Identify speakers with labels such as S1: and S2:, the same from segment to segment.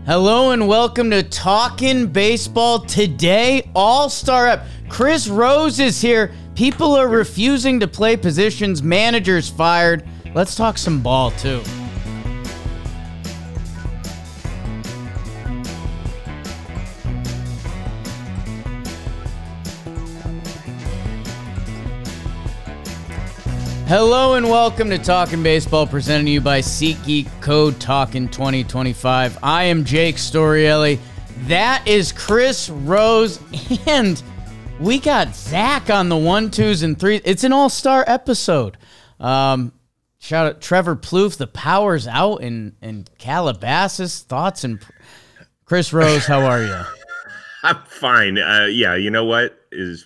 S1: Hello and welcome to Talkin Baseball. Today, all-star up. Chris Rose is here. People are refusing to play positions. Managers fired. Let's talk some ball, too. Hello and welcome to Talkin Baseball, presented to you by SeatGeek, code Talkin 2025. I am Jake Storielli. That is Chris Rose, and we got Zach on the 1, 2s, and 3s. It's an all-star episode. Shout out Trevor Plouffe. The power's out in Calabasas. Thoughts and Chris Rose, how are you?
S2: I'm fine. Yeah, you know what is.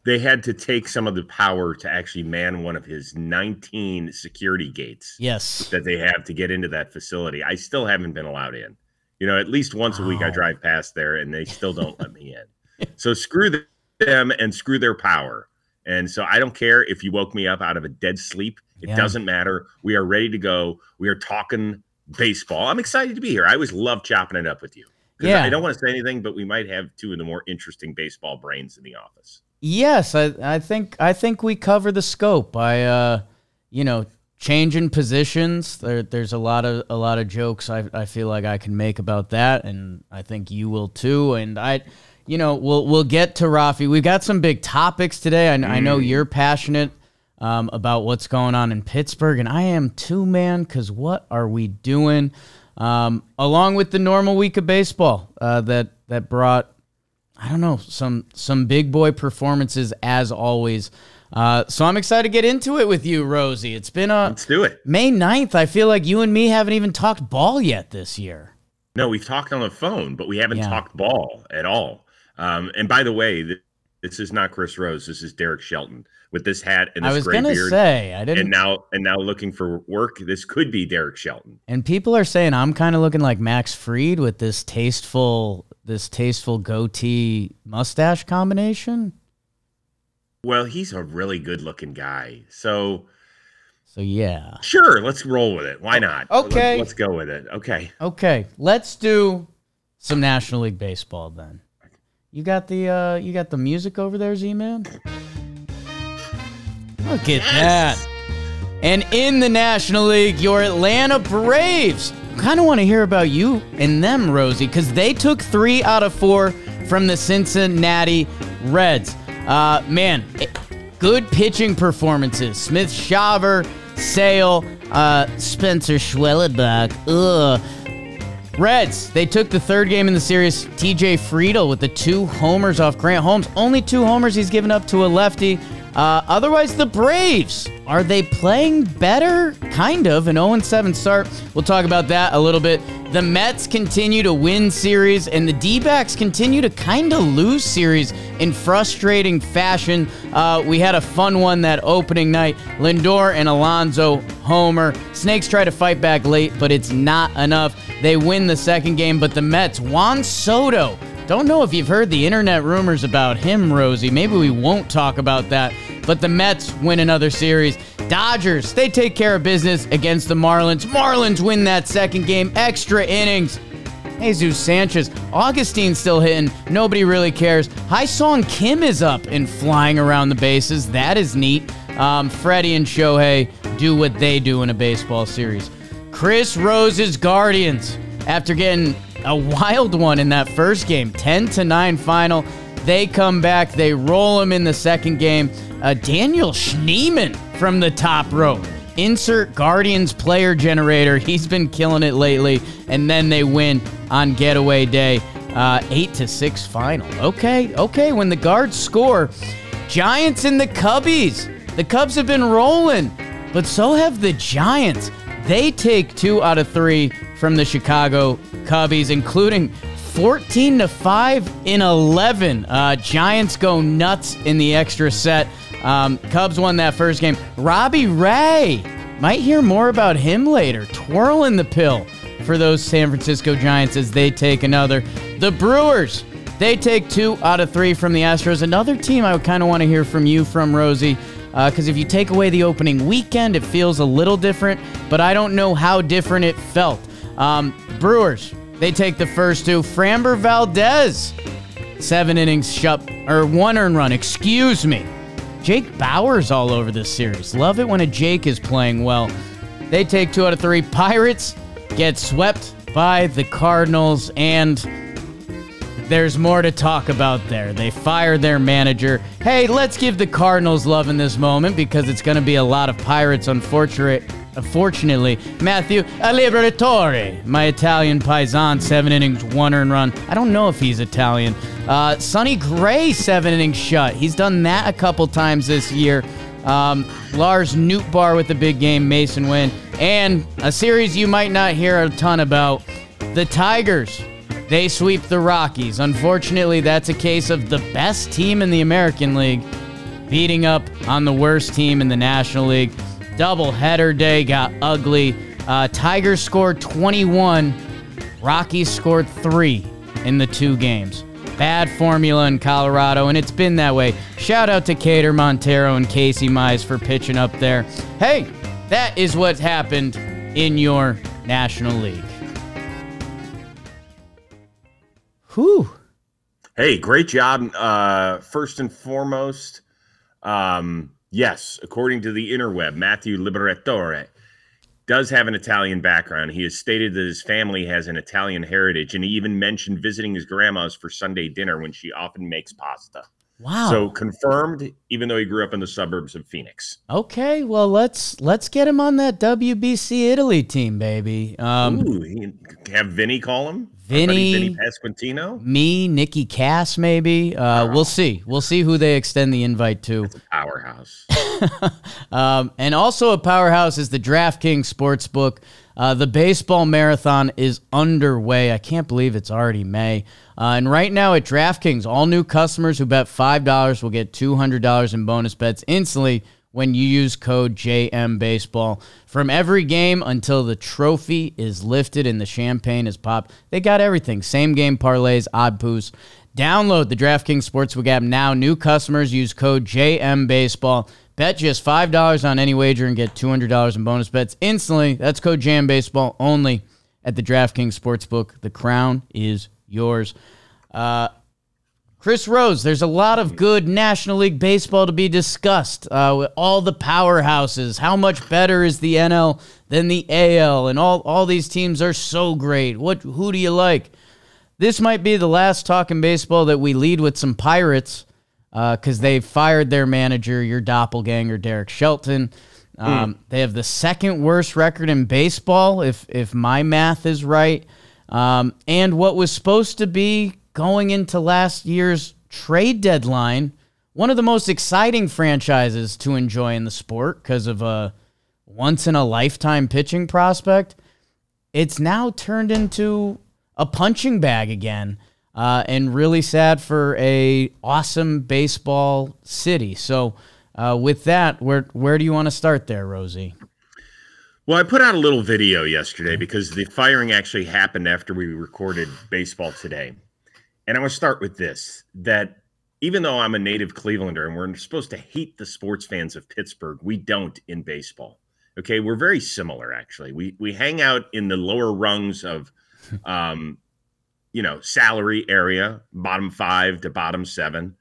S2: They had to take some of the power to actually man one of his 19 security gates.
S1: Yes. That
S2: they have to get into that facility. I still haven't been allowed in. You know, at least once a week I drive past there and they still don't let me in. So screw them and screw their power. And so I don't care if you woke me up out of a dead sleep. It doesn't matter. We are ready to go. We are talking baseball. I'm excited to be here. I always love chopping it up with you. Yeah. I don't want to say anything, but we might have two of the more interesting baseball brains in the office.
S1: Yes, I think we cover the scope by changing positions. There's a lot of jokes I feel like I can make about that, and I think you will too. And we'll get to Rafi. We've got some big topics today. I know you're passionate about what's going on in Pittsburgh, and I am too, man. Because what are we doing? Along with the normal week of baseball that brought, I don't know, some big boy performances as always. So I'm excited to get into it with you, Rosie. It's been
S2: Let's do it.
S1: May 9th. I feel like you and me haven't even talked ball yet this year.
S2: No, we've talked on the phone, but we haven't talked ball at all. And by the way, this is not Chris Rose. This is Derek Shelton with this hat and this gray beard. I was going to say, I didn't. And now looking for work. This could be Derek Shelton.
S1: And people are saying I'm kind of looking like Max Fried with this tasteful goatee mustache combination.
S2: Well, he's a really good looking guy. So yeah. Sure, let's roll with it. Why not?
S1: Okay.
S2: Let's go with it.
S1: Okay. Let's do some National League baseball then. You got the music over there, Z-Man? Look at that. And in the National League, your Atlanta Braves. I kind of want to hear about you and them, Rosie, because they took 3 out of 4 from the Cincinnati Reds. Man, good pitching performances. Smith Shaver, Sale, Spencer Schwellenbach. Reds, they took the 3rd game in the series. TJ Friedl with the 2 homers off Grant Holmes. Only 2 homers he's given up to a lefty. Otherwise, the Braves, are they playing better? Kind of, an 0-7 start. We'll talk about that a little bit. The Mets continue to win series, and the D-backs continue to kind of lose series in frustrating fashion. We had a fun one that opening night. Lindor and Alonso homer. Snakes try to fight back late, but it's not enough. They win the 2nd game, but the Mets, Juan Soto, don't know if you've heard the internet rumors about him, Rosie. Maybe we won't talk about that. But the Mets win another series. Dodgers, they take care of business against the Marlins. Marlins win that 2nd game. Extra innings. Jesus Sanchez. Augustine's still hitting. Nobody really cares. Hai-Song Kim is up and flying around the bases. That is neat. Freddie and Shohei do what they do in a baseball series. Chris Rose's Guardians, after getting a wild one in that 1st game, 10-9 final. They come back. They roll him in the 2nd game. Daniel Schneemann from the top rope. Insert Guardians player generator. He's been killing it lately. And then they win on getaway day. 8-6 final. Okay. When the Guards score, Giants and the Cubbies. The Cubs have been rolling, but so have the Giants. They take 2 out of 3 from the Chicago Cubbies, including 14-5 in 11. Giants go nuts in the extra set. Cubs won that 1st game. Robbie Ray, might hear more about him later, twirling the pill for those San Francisco Giants as they take another. The Brewers, they take 2 out of 3 from the Astros. Another team I would kind of want to hear from you from, Rosie, because if you take away the opening weekend, it feels a little different, but I don't know how different it felt. Brewers, They take the first two. Framber Valdez, 7 innings, 1 earned run, excuse me. Jake Bauer's all over this series. Love it when a Jake is playing well. They take 2 out of 3. Pirates get swept by the Cardinals, and there's more to talk about there. They fired their manager. Hey, let's give the Cardinals love in this moment because it's going to be a lot of Pirates, unfortunately. Matthew Liberatore, my Italian paisan, 7 innings, 1 earned run. I don't know if he's Italian. Sonny Gray, 7 innings shut. He's done that a couple times this year. Lars Nootbaar with the big game, Mason Wynn. And a series you might not hear a ton about, the Tigers. They sweep the Rockies. Unfortunately, that's a case of the best team in the American League beating up on the worst team in the National League. Doubleheader day got ugly. Tigers scored 21. Rockies scored 3 in the 2 games. Bad formula in Colorado, and it's been that way. Shout out to Cater Montero and Casey Mize for pitching up there. Hey, that is what happened in your National League. Whew.
S2: Hey, great job. First and foremost, yes, according to the interweb, Matthew Liberatore does have an Italian background. He has stated that his family has an Italian heritage, and he even mentioned visiting his grandma's for Sunday dinner when she often makes pasta.
S1: Wow.
S2: So confirmed, even though he grew up in the suburbs of Phoenix.
S1: Okay, well, let's get him on that WBC Italy team, baby.
S2: Have Vinny call him?
S1: Vinny
S2: Pasquantino?
S1: Me, Nikki Cass, maybe. We'll see. We'll see who they extend the invite to.
S2: That's a powerhouse.
S1: And also a powerhouse is the DraftKings Sportsbook. The baseball marathon is underway. I can't believe it's already May. And right now at DraftKings, all new customers who bet $5 will get $200 in bonus bets instantly when you use code JMBaseball. From every game until the trophy is lifted and the champagne is popped, they got everything. Same game parlays, odd poos. Download the DraftKings Sportsbook app now. New customers use code JMBaseball. Bet just $5 on any wager and get $200 in bonus bets instantly. That's code JMBaseball only at the DraftKings Sportsbook. The crown is yours. Chris Rose, there's a lot of good National League baseball to be discussed with all the powerhouses. How much better is the NL than the AL? And all these teams are so great. Who do you like? This might be the last talk in baseball that we lead with some Pirates because they fired their manager, your doppelganger, Derek Shelton. They have the second worst record in baseball, if my math is right. And what was supposed to be going into last year's trade deadline, one of the most exciting franchises to enjoy in the sport because of a once-in-a-lifetime pitching prospect, it's now turned into a punching bag again, and really sad for a awesome baseball city. So with that, where do you want to start there, Rosie?
S2: Well, I put out a little video yesterday because the firing actually happened after we recorded Baseball Today. And I want to start with this, that even though I'm a native Clevelander and we're supposed to hate the sports fans of Pittsburgh, we don't in baseball. Okay, we're very similar, actually. We hang out in the lower rungs of, salary area, bottom 5 to bottom 7.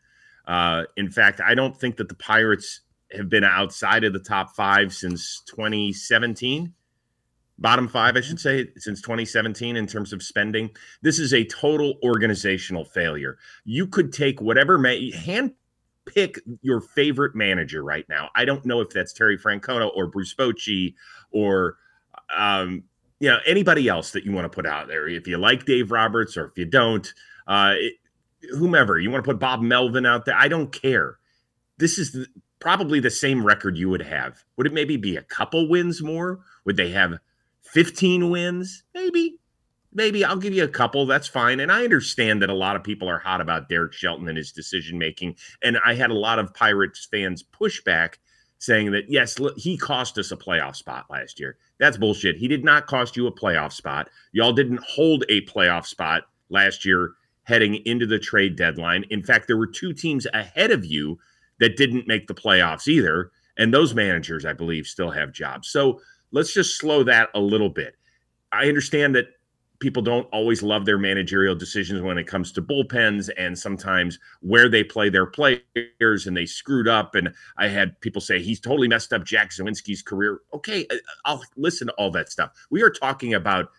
S2: In fact, I don't think that the Pirates have been outside of the top 5 since 2017. Bottom 5, I should say, since 2017 in terms of spending. This is a total organizational failure. You could take whatever, hand pick your favorite manager right now. I don't know if that's Terry Francona or Bruce Bochy or anybody else that you want to put out there. If you like Dave Roberts or if you don't, whomever. You want to put Bob Melvin out there, I don't care. This is probably the same record you would have. Would it maybe be a couple wins more? Would they have 15 wins? Maybe I'll give you a couple. That's fine. And I understand that a lot of people are hot about Derek Shelton and his decision-making. And I had a lot of Pirates fans push back saying that, yes, he cost us a playoff spot last year. That's bullshit. He did not cost you a playoff spot. Y'all didn't hold a playoff spot last year heading into the trade deadline. In fact, there were 2 teams ahead of you that didn't make the playoffs either. And those managers, I believe, still have jobs. So let's just slow that a little bit. I understand that people don't always love their managerial decisions when it comes to bullpens and sometimes where they play their players, and they screwed up. And I had people say he's totally messed up Jack Zawinski's career. Okay, I'll listen to all that stuff. We are talking about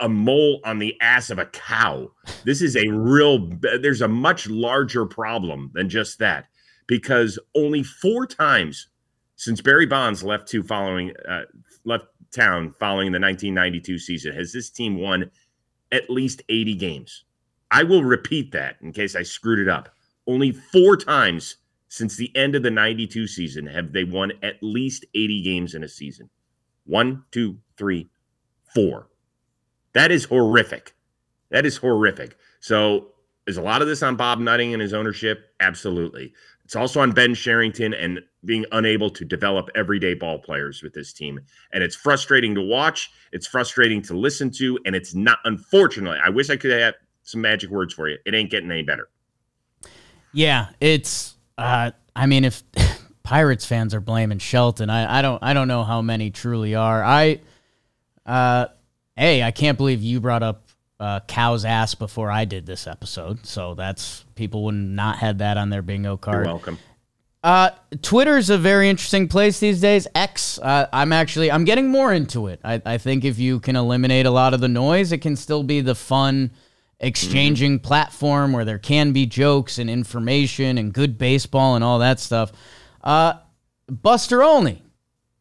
S2: a mole on the ass of a cow. This is there's a much larger problem than just that, because only 4 times since Barry Bonds left town following the 1992 season has this team won at least 80 games. I will repeat that in case I screwed it up. Only 4 times since the end of the 92 season have they won at least 80 games in a season. 1, 2, 3, 4. That is horrific. That is horrific. So is a lot of this on Bob Nutting and his ownership? Absolutely. It's also on Ben Cherington and being unable to develop everyday ball players with this team. And it's frustrating to watch. It's frustrating to listen to. And it's not, unfortunately, I wish I could have some magic words for you. It ain't getting any better. Yeah,
S1: it's, I mean, if Pirates fans are blaming Shelton, I don't know how many truly are. I can't believe you brought up cow's ass before I did this episode. So that's, people would not had that on their bingo card.
S2: You're welcome.
S1: Twitter's a very interesting place these days. X, I'm getting more into it. I think if you can eliminate a lot of the noise, it can still be the fun exchanging platform where there can be jokes and information and good baseball and all that stuff. Buster Olney,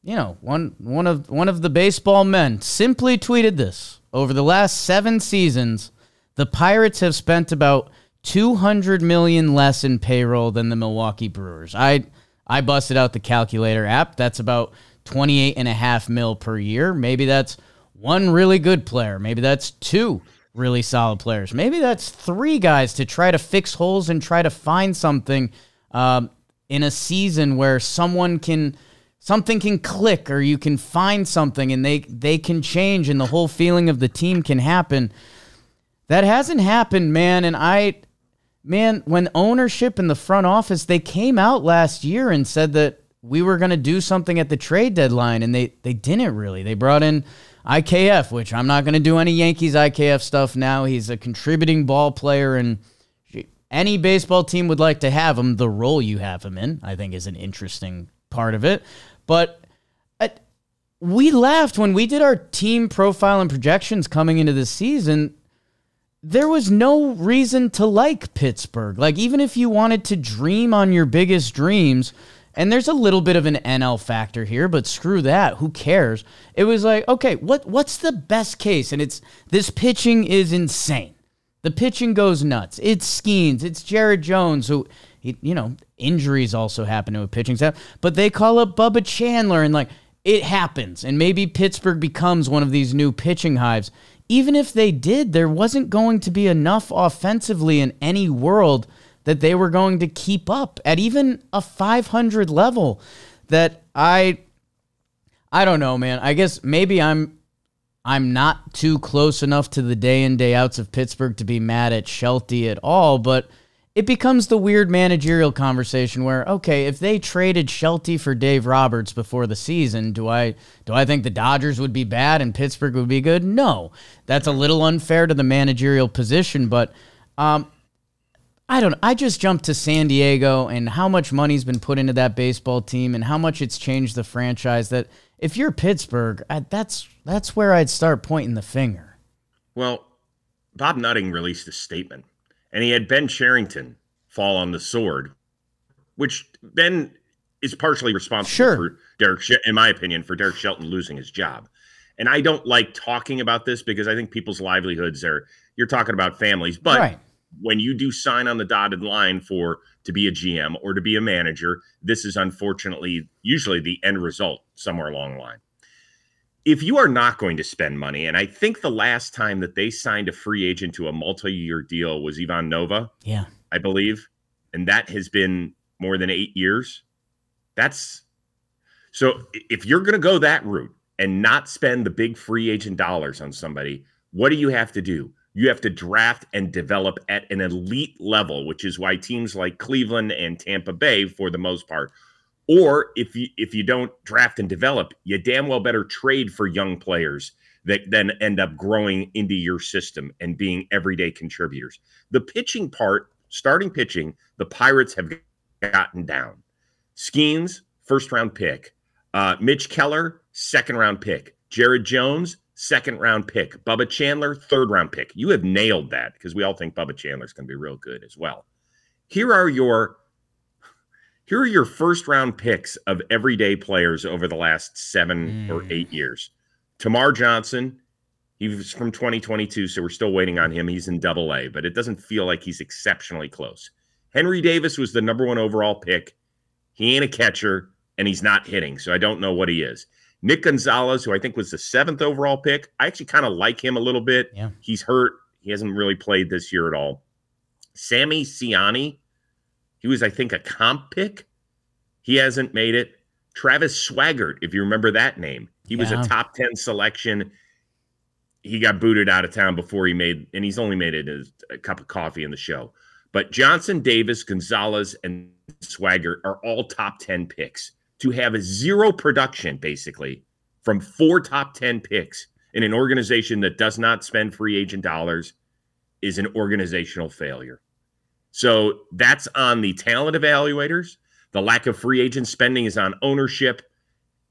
S1: one of the baseball men, simply tweeted this: over the last 7 seasons, the Pirates have spent about $200 million less in payroll than the Milwaukee Brewers. I busted out the calculator app. That's about $28.5 million per year. Maybe that's 1 really good player. Maybe that's 2 really solid players. Maybe that's 3 guys to try to fix holes and try to find something in a season where something can click, or you can find something and they can change and the whole feeling of the team can happen. That hasn't happened, man. And when ownership in the front office, they came out last year and said that we were going to do something at the trade deadline, and they didn't really. They brought in IKF, which I'm not going to do any Yankees IKF stuff now. He's a contributing ball player, and any baseball team would like to have him. The role you have him in, I think, is an interesting part of it. But we laughed when we did our team profile and projections coming into the season. There was no reason to like Pittsburgh. Like, even if you wanted to dream on your biggest dreams, and there's a little bit of an NL factor here, but screw that. Who cares? It was like, okay, what's the best case? And it's, this pitching is insane. The pitching goes nuts. It's Skeens. It's Jared Jones, who, injuries also happen to a pitching staff, but they call up Bubba Chandler, and, like, it happens. And maybe Pittsburgh becomes one of these new pitching hives. Even if they did, there wasn't going to be enough offensively in any world that they were going to keep up at even a 500 level. That I don't know, man. I guess maybe I'm not too close enough to the day in, day outs of Pittsburgh to be mad at Shelty at all, but it becomes the weird managerial conversation where, okay, if they traded Shelty for Dave Roberts before the season, do I think the Dodgers would be bad and Pittsburgh would be good? No. That's a little unfair to the managerial position, but I don't know. I just jumped to San Diego and how much money's been put into that baseball team and how much it's changed the franchise, that if you're Pittsburgh, that's where I'd start pointing the finger.
S2: Well, Bob Nutting released a statement, and he had Ben Cherington fall on the sword, which Ben is partially responsible for in my opinion, for Derek Shelton losing his job. And I don't like talking about this because I think people's livelihoods you're talking about families, but when you do sign on the dotted line to be a GM or to be a manager, this is unfortunately usually the end result somewhere along the line. If you are not going to spend money, and I think the last time that they signed a free agent to a multi-year deal was Ivan Nova, I believe, and that has been more than 8 years. So if you're going to go that route and not spend the big free agent dollars on somebody, what do you have to do? You have to draft and develop at an elite level, which is why teams like Cleveland and Tampa Bay, for the most part, or if you don't draft and develop, you damn well better trade for young players that then end up growing into your system and being everyday contributors. The pitching part, starting pitching, the Pirates have gotten down. Skeens, first-round pick. Mitch Keller, second-round pick. Jared Jones, second-round pick. Bubba Chandler, third-round pick. You have nailed that because we all think Bubba Chandler's going to be real good as well. Here are your first-round picks of everyday players over the last 7 or 8 years. Tamar Johnson, he was from 2022, so we're still waiting on him. He's in Double-A, but it doesn't feel like he's exceptionally close. Henry Davis was the #1 overall pick. He ain't a catcher, and he's not hitting, so I don't know what he is. Nick Gonzalez, who I think was the 7th overall pick, I actually kind of like him a little bit.
S1: Yeah.
S2: He's hurt. He hasn't really played this year at all. Sammy Siani, he was, I think, a comp pick. He hasn't made it. Travis Swaggart, if you remember that name. He was a top 10 selection. He got booted out of town before he made, and he's only made it as a cup of coffee in the show. But Johnson, Davis, Gonzalez, and Swaggart are all top 10 picks. To have a zero production, basically, from 4 top 10 picks in an organization that does not spend free agent dollars is an organizational failure. So that's on the talent evaluators. The lack of free agent spending is on ownership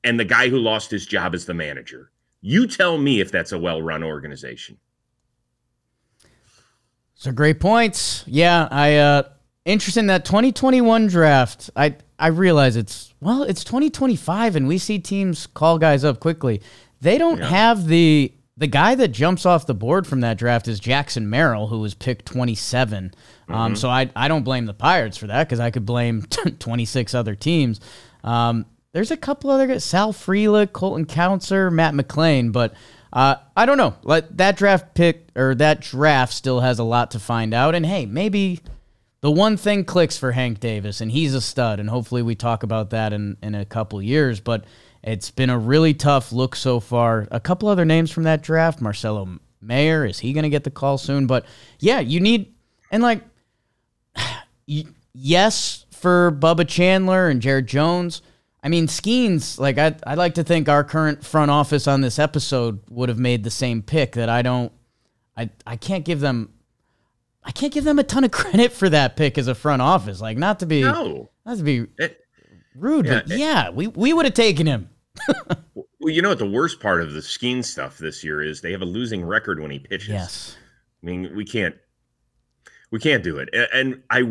S2: and the guy who lost his job as the manager. You tell me if that's a well-run organization.
S1: So great points. Yeah, interesting that 2021 draft. I realize it's 2025 and we see teams call guys up quickly. They don't have the guy that jumps off the board from that draft is Jackson Merrill, who was picked 27. So I don't blame the Pirates for that because I could blame 26 other teams. There's a couple other guys, Sal Frelick, Colton Counselor, Matt McClain, but I don't know. That draft pick or that draft still has a lot to find out. And hey, maybe the one thing clicks for Hank Davis, and he's a stud. And hopefully we talk about that in a couple years. But it's been a really tough look so far. A couple other names from that draft, Marcelo Mayer, is he going to get the call soon? But yeah, you need, and like, yes, for Bubba Chandler and Jared Jones. I mean, Skeens, like I'd like to think our current front office on this episode would have made the same pick. That I can't give them a ton of credit for that pick as a front office. Like not to be rude, but yeah, we would have taken him.
S2: Well, you know what the worst part of the Skeens stuff this year is? They have a losing record when he pitches.
S1: Yes,
S2: I mean we can't do it. And I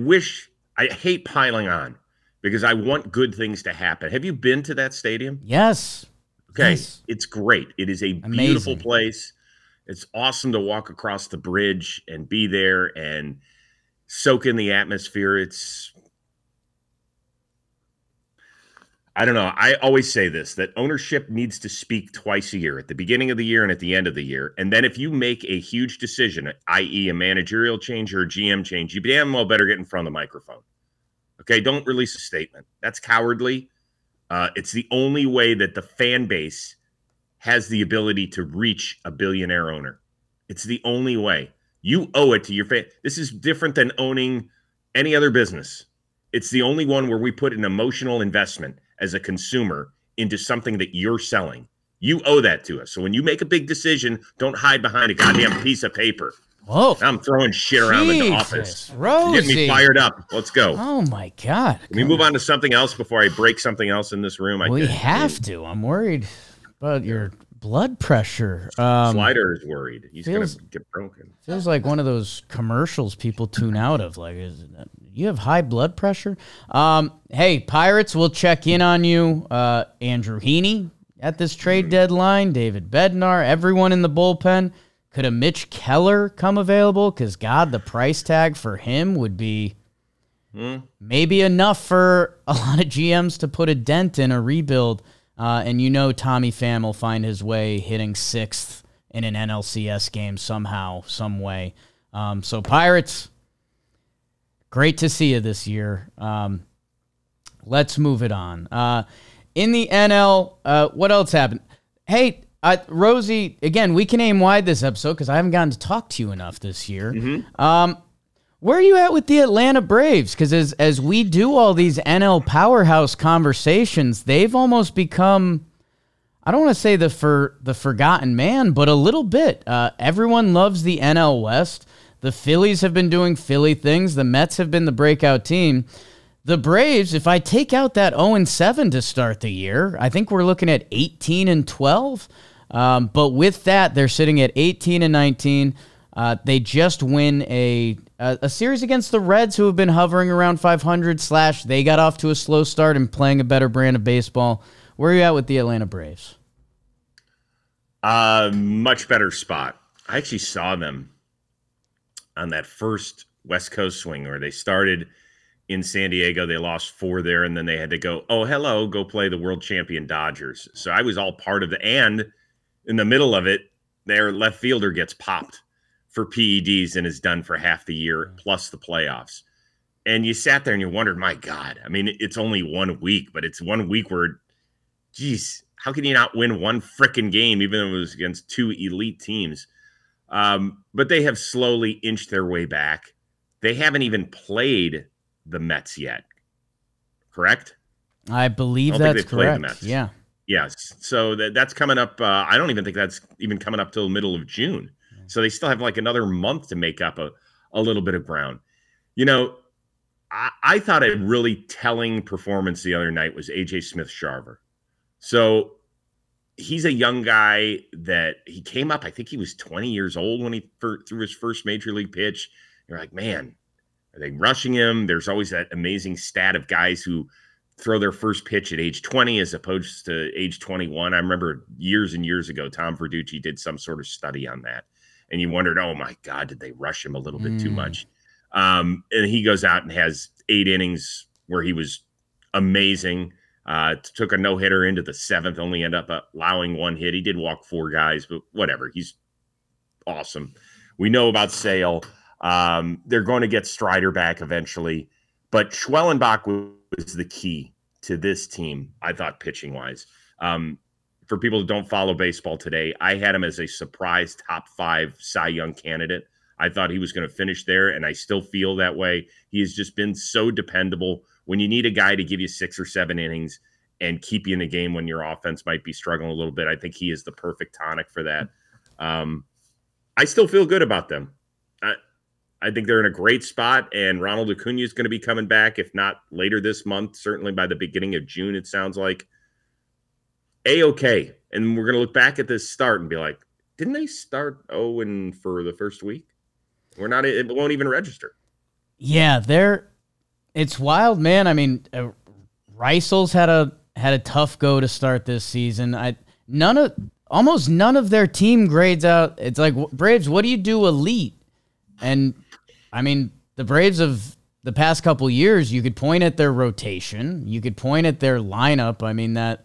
S2: hate piling on. Because I want good things to happen. Have you been to that stadium?
S1: Yes.
S2: Okay.
S1: Yes.
S2: It's great. It is a beautiful place. It's awesome to walk across the bridge and be there and soak in the atmosphere. I don't know. I always say this, that ownership needs to speak twice a year, at the beginning of the year and at the end of the year. And then if you make a huge decision, i.e. a managerial change or a GM change, you damn well better get in front of the microphone. Okay, don't release a statement. That's cowardly. It's the only way that the fan base has the ability to reach a billionaire owner. It's the only way. You owe it to your fan. This is different than owning any other business. It's the only one where we put an emotional investment as a consumer into something that you're selling. You owe that to us. So when you make a big decision, don't hide behind a goddamn piece of paper.
S1: Whoa.
S2: I'm throwing shit around in the office.
S1: Rosie.
S2: You're getting me fired up. Let's go.
S1: Oh, my God.
S2: Can we move on to something else before I break something else in this room?
S1: We have to. I'm worried about your blood pressure.
S2: Slider is worried. He's going to get broken.
S1: Feels like one of those commercials people tune out of. Like, you have high blood pressure? Hey, Pirates, we'll check in on you. Andrew Heaney at this trade deadline. David Bednar. Everyone in the bullpen. Could a Mitch Keller come available? Because, God, the price tag for him would be maybe enough for a lot of GMs to put a dent in a rebuild. And you know Tommy Pham will find his way hitting 6th in an NLCS game somehow, some way. So, Pirates, great to see you this year. Let's move it on. In the NL, what else happened? Hey, Rosie, again, we can aim wide this episode because I haven't gotten to talk to you enough this year. Where are you at with the Atlanta Braves? Because as we do all these NL powerhouse conversations, they've almost become, I don't want to say the forgotten man, but a little bit. Everyone loves the NL West. The Phillies have been doing Philly things. The Mets have been the breakout team. The Braves, if I take out that 0-7 to start the year, I think we're looking at 18-12. But with that, they're sitting at 18-19. They just win a series against the Reds, who have been hovering around 500 / they got off to a slow start and playing a better brand of baseball. Where are you at with the Atlanta Braves?
S2: Much better spot. I actually saw them on that first West Coast swing where they started in San Diego. They lost 4 there, and then they had to go play the world champion Dodgers. So I was all part of and in the middle of it, their left fielder gets popped for PEDs and is done for half the year plus the playoffs. And you sat there and you wondered, my God, I mean, it's only 1 week, but it's 1 week where, geez, how can you not win one frickin' game, even though it was against 2 elite teams? But they have slowly inched their way back. They haven't even played the Mets yet, correct?
S1: I believe that's correct. The Mets. Yeah.
S2: Yes. So that's coming up. I don't even think that's even coming up till the middle of June. So they still have like another month to make up a little bit of ground. You know, I thought a really telling performance the other night was A.J. Smith-Shawver. So he's a young guy that he came up. I think he was 20 years old when he threw his first major league pitch. You're like, man, are they rushing him? There's always that amazing stat of guys who throw their first pitch at age 20 as opposed to age 21. I remember years and years ago, Tom Verducci did some sort of study on that. And you wondered, oh my God, did they rush him a little bit too much? And he goes out and has 8 innings where he was amazing. Took a no-hitter into the 7th, only ended up allowing 1 hit. He did walk 4 guys, but whatever. He's awesome. We know about Sale. They're going to get Strider back eventually. But Schwellenbach was the key to this team, I thought, pitching-wise. For people who don't follow baseball today, I had him as a surprise top 5 Cy Young candidate. I thought he was going to finish there, and I still feel that way. He has just been so dependable. When you need a guy to give you 6 or 7 innings and keep you in the game when your offense might be struggling a little bit, I think he is the perfect tonic for that. I still feel good about them. I think they're in a great spot, and Ronald Acuna is going to be coming back, if not later this month, certainly by the beginning of June, it sounds like. A-okay. And we're going to look back at this start and be like, didn't they start 0 for the first week? It won't even register.
S1: Yeah, it's wild, man. I mean, Reisel's had a tough go to start this season. Almost none of their team grades out. It's like, Braves, what do you do elite? And I mean, the Braves of the past couple years, you could point at their rotation, you could point at their lineup. I mean, that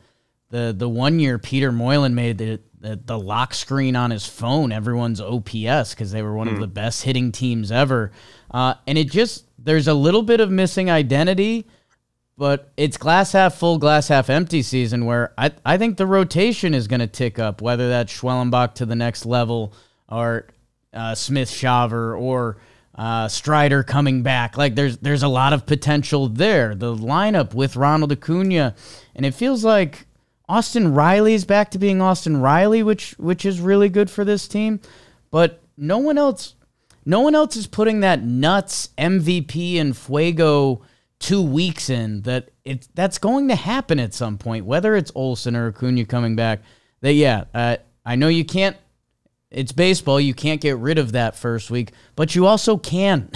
S1: the 1 year Peter Moylan made the lock screen on his phone everyone's OPS because they were one of the best hitting teams ever. And there's a little bit of missing identity, but it's glass half full, glass half empty season where I think the rotation is going to tick up, whether that's Schwellenbach to the next level or Smith-Shawver or Strider coming back. Like there's a lot of potential there. The lineup with Ronald Acuna, and it feels like Austin Riley's back to being Austin Riley, which is really good for this team. But no one else is putting that nuts MVP and Fuego 2 weeks in. That's going to happen at some point, whether it's Olsen or Acuna coming back. I know you can't. It's baseball. You can't get rid of that first week, but you also can.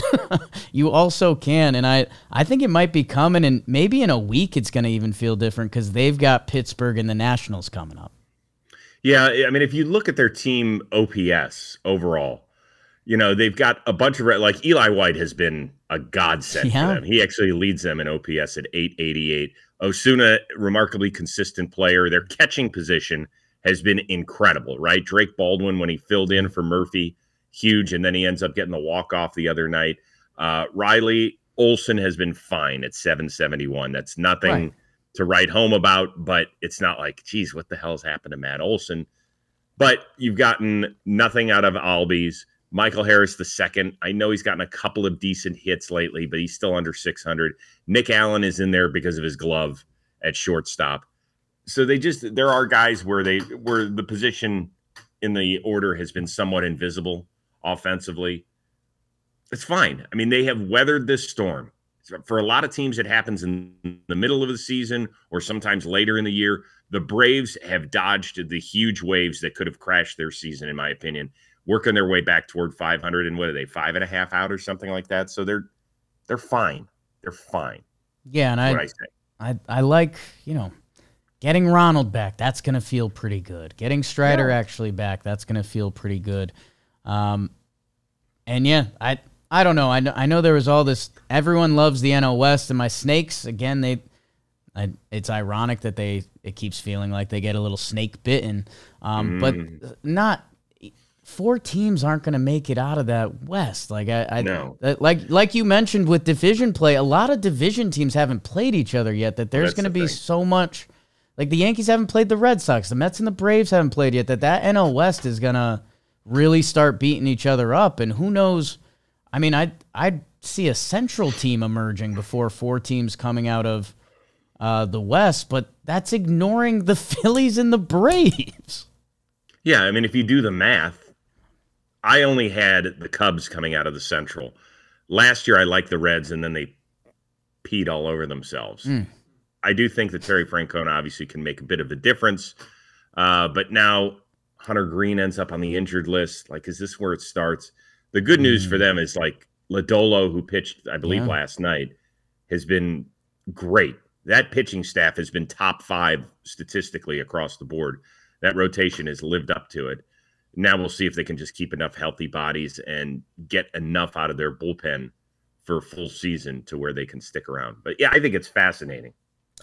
S1: You also can, and I think it might be coming, and maybe in a week it's going to even feel different because they've got Pittsburgh and the Nationals coming up.
S2: Yeah, I mean, if you look at their team OPS overall, you know, they've got a bunch of, like Eli White has been a godsend for them. He actually leads them in OPS at 888. Osuna, remarkably consistent player. Their catching position has been incredible, right? Drake Baldwin, when he filled in for Murphy, huge, and then he ends up getting the walk-off the other night. Riley Olsen has been fine at 771. That's nothing to write home about, but it's not like, geez, what the hell's happened to Matt Olson? But you've gotten nothing out of Albies. Michael Harris II, I know he's gotten a couple of decent hits lately, but he's still under 600. Nick Allen is in there because of his glove at shortstop. So there are guys where the position in the order has been somewhat invisible offensively. It's fine. I mean, they have weathered this storm. For a lot of teams, it happens in the middle of the season or sometimes later in the year. The Braves have dodged the huge waves that could have crashed their season, in my opinion, working their way back toward 500. And what are they, 5.5 out or something like that? So they're fine. They're fine.
S1: Yeah, and I like, getting Ronald back. That's going to feel pretty good. Getting Strider actually back. That's going to feel pretty good. And yeah, I don't know. I know there was all this. Everyone loves the NL West, and my Snakes again. It's ironic that it keeps feeling like they get a little snake bitten, but not 4 teams aren't going to make it out of that West. Like
S2: no.
S1: Like you mentioned with division play, a lot of division teams haven't played each other yet. That there's going to be so much. Like the Yankees haven't played the Red Sox, the Mets and the Braves haven't played yet. That NL West is going to really start beating each other up, and who knows. I mean, I'd see a Central team emerging before 4 teams coming out of the West, but that's ignoring the Phillies and the Braves.
S2: Yeah, I mean, if you do the math, I only had the Cubs coming out of the Central. Last year, I liked the Reds, and then they peed all over themselves. I do think that Terry Francona obviously can make a bit of a difference, but now Hunter Green ends up on the injured list. Like, is this where it starts? The good news for them is like Lodolo, who pitched, I believe, last night, has been great. That pitching staff has been top 5 statistically across the board. That rotation has lived up to it. Now we'll see if they can just keep enough healthy bodies and get enough out of their bullpen for a full season to where they can stick around. But yeah, I think it's fascinating.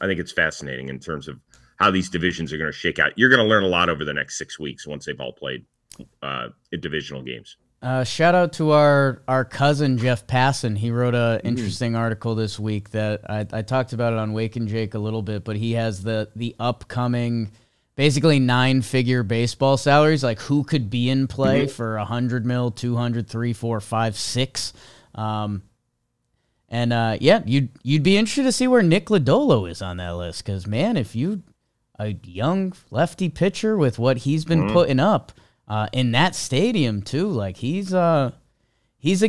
S2: I think it's fascinating in terms of how these divisions are going to shake out. You're going to learn a lot over the next 6 weeks once they've all played divisional games.
S1: Shout out to our cousin, Jeff Passon. He wrote an interesting article this week that I talked about it on Wake and Jake a little bit, but he has the upcoming basically 9-figure baseball salaries, like who could be in play for 100 mil, 200, 3, 4, 5, 6. Yeah, you'd be interested to see where Nick Lodolo is on that list, because man, if you a young lefty pitcher with what he's been putting up in that stadium too, like he's a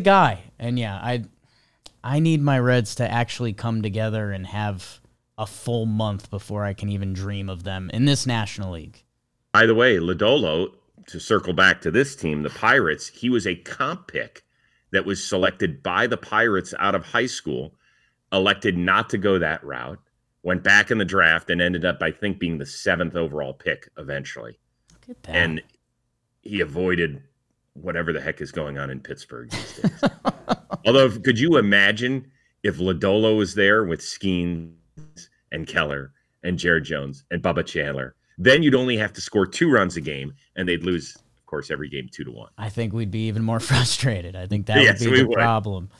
S1: guy. And yeah, I need my Reds to actually come together and have a full month before I can even dream of them in this National League.
S2: By the way, Lodolo, to circle back to this team, the Pirates, he was a comp pick that was selected by the Pirates out of high school, elected not to go that route, went back in the draft, and ended up, I think, being the 7th overall pick eventually.
S1: Look at that.
S2: And he avoided whatever the heck is going on in Pittsburgh these days. Although, could you imagine if Lodolo was there with Skeens and Keller and Jared Jones and Bubba Chandler? Then you'd only have to score 2 runs a game, and they'd lose, of course, every game 2-1.
S1: I think we'd be even more frustrated. I think that would be the problem.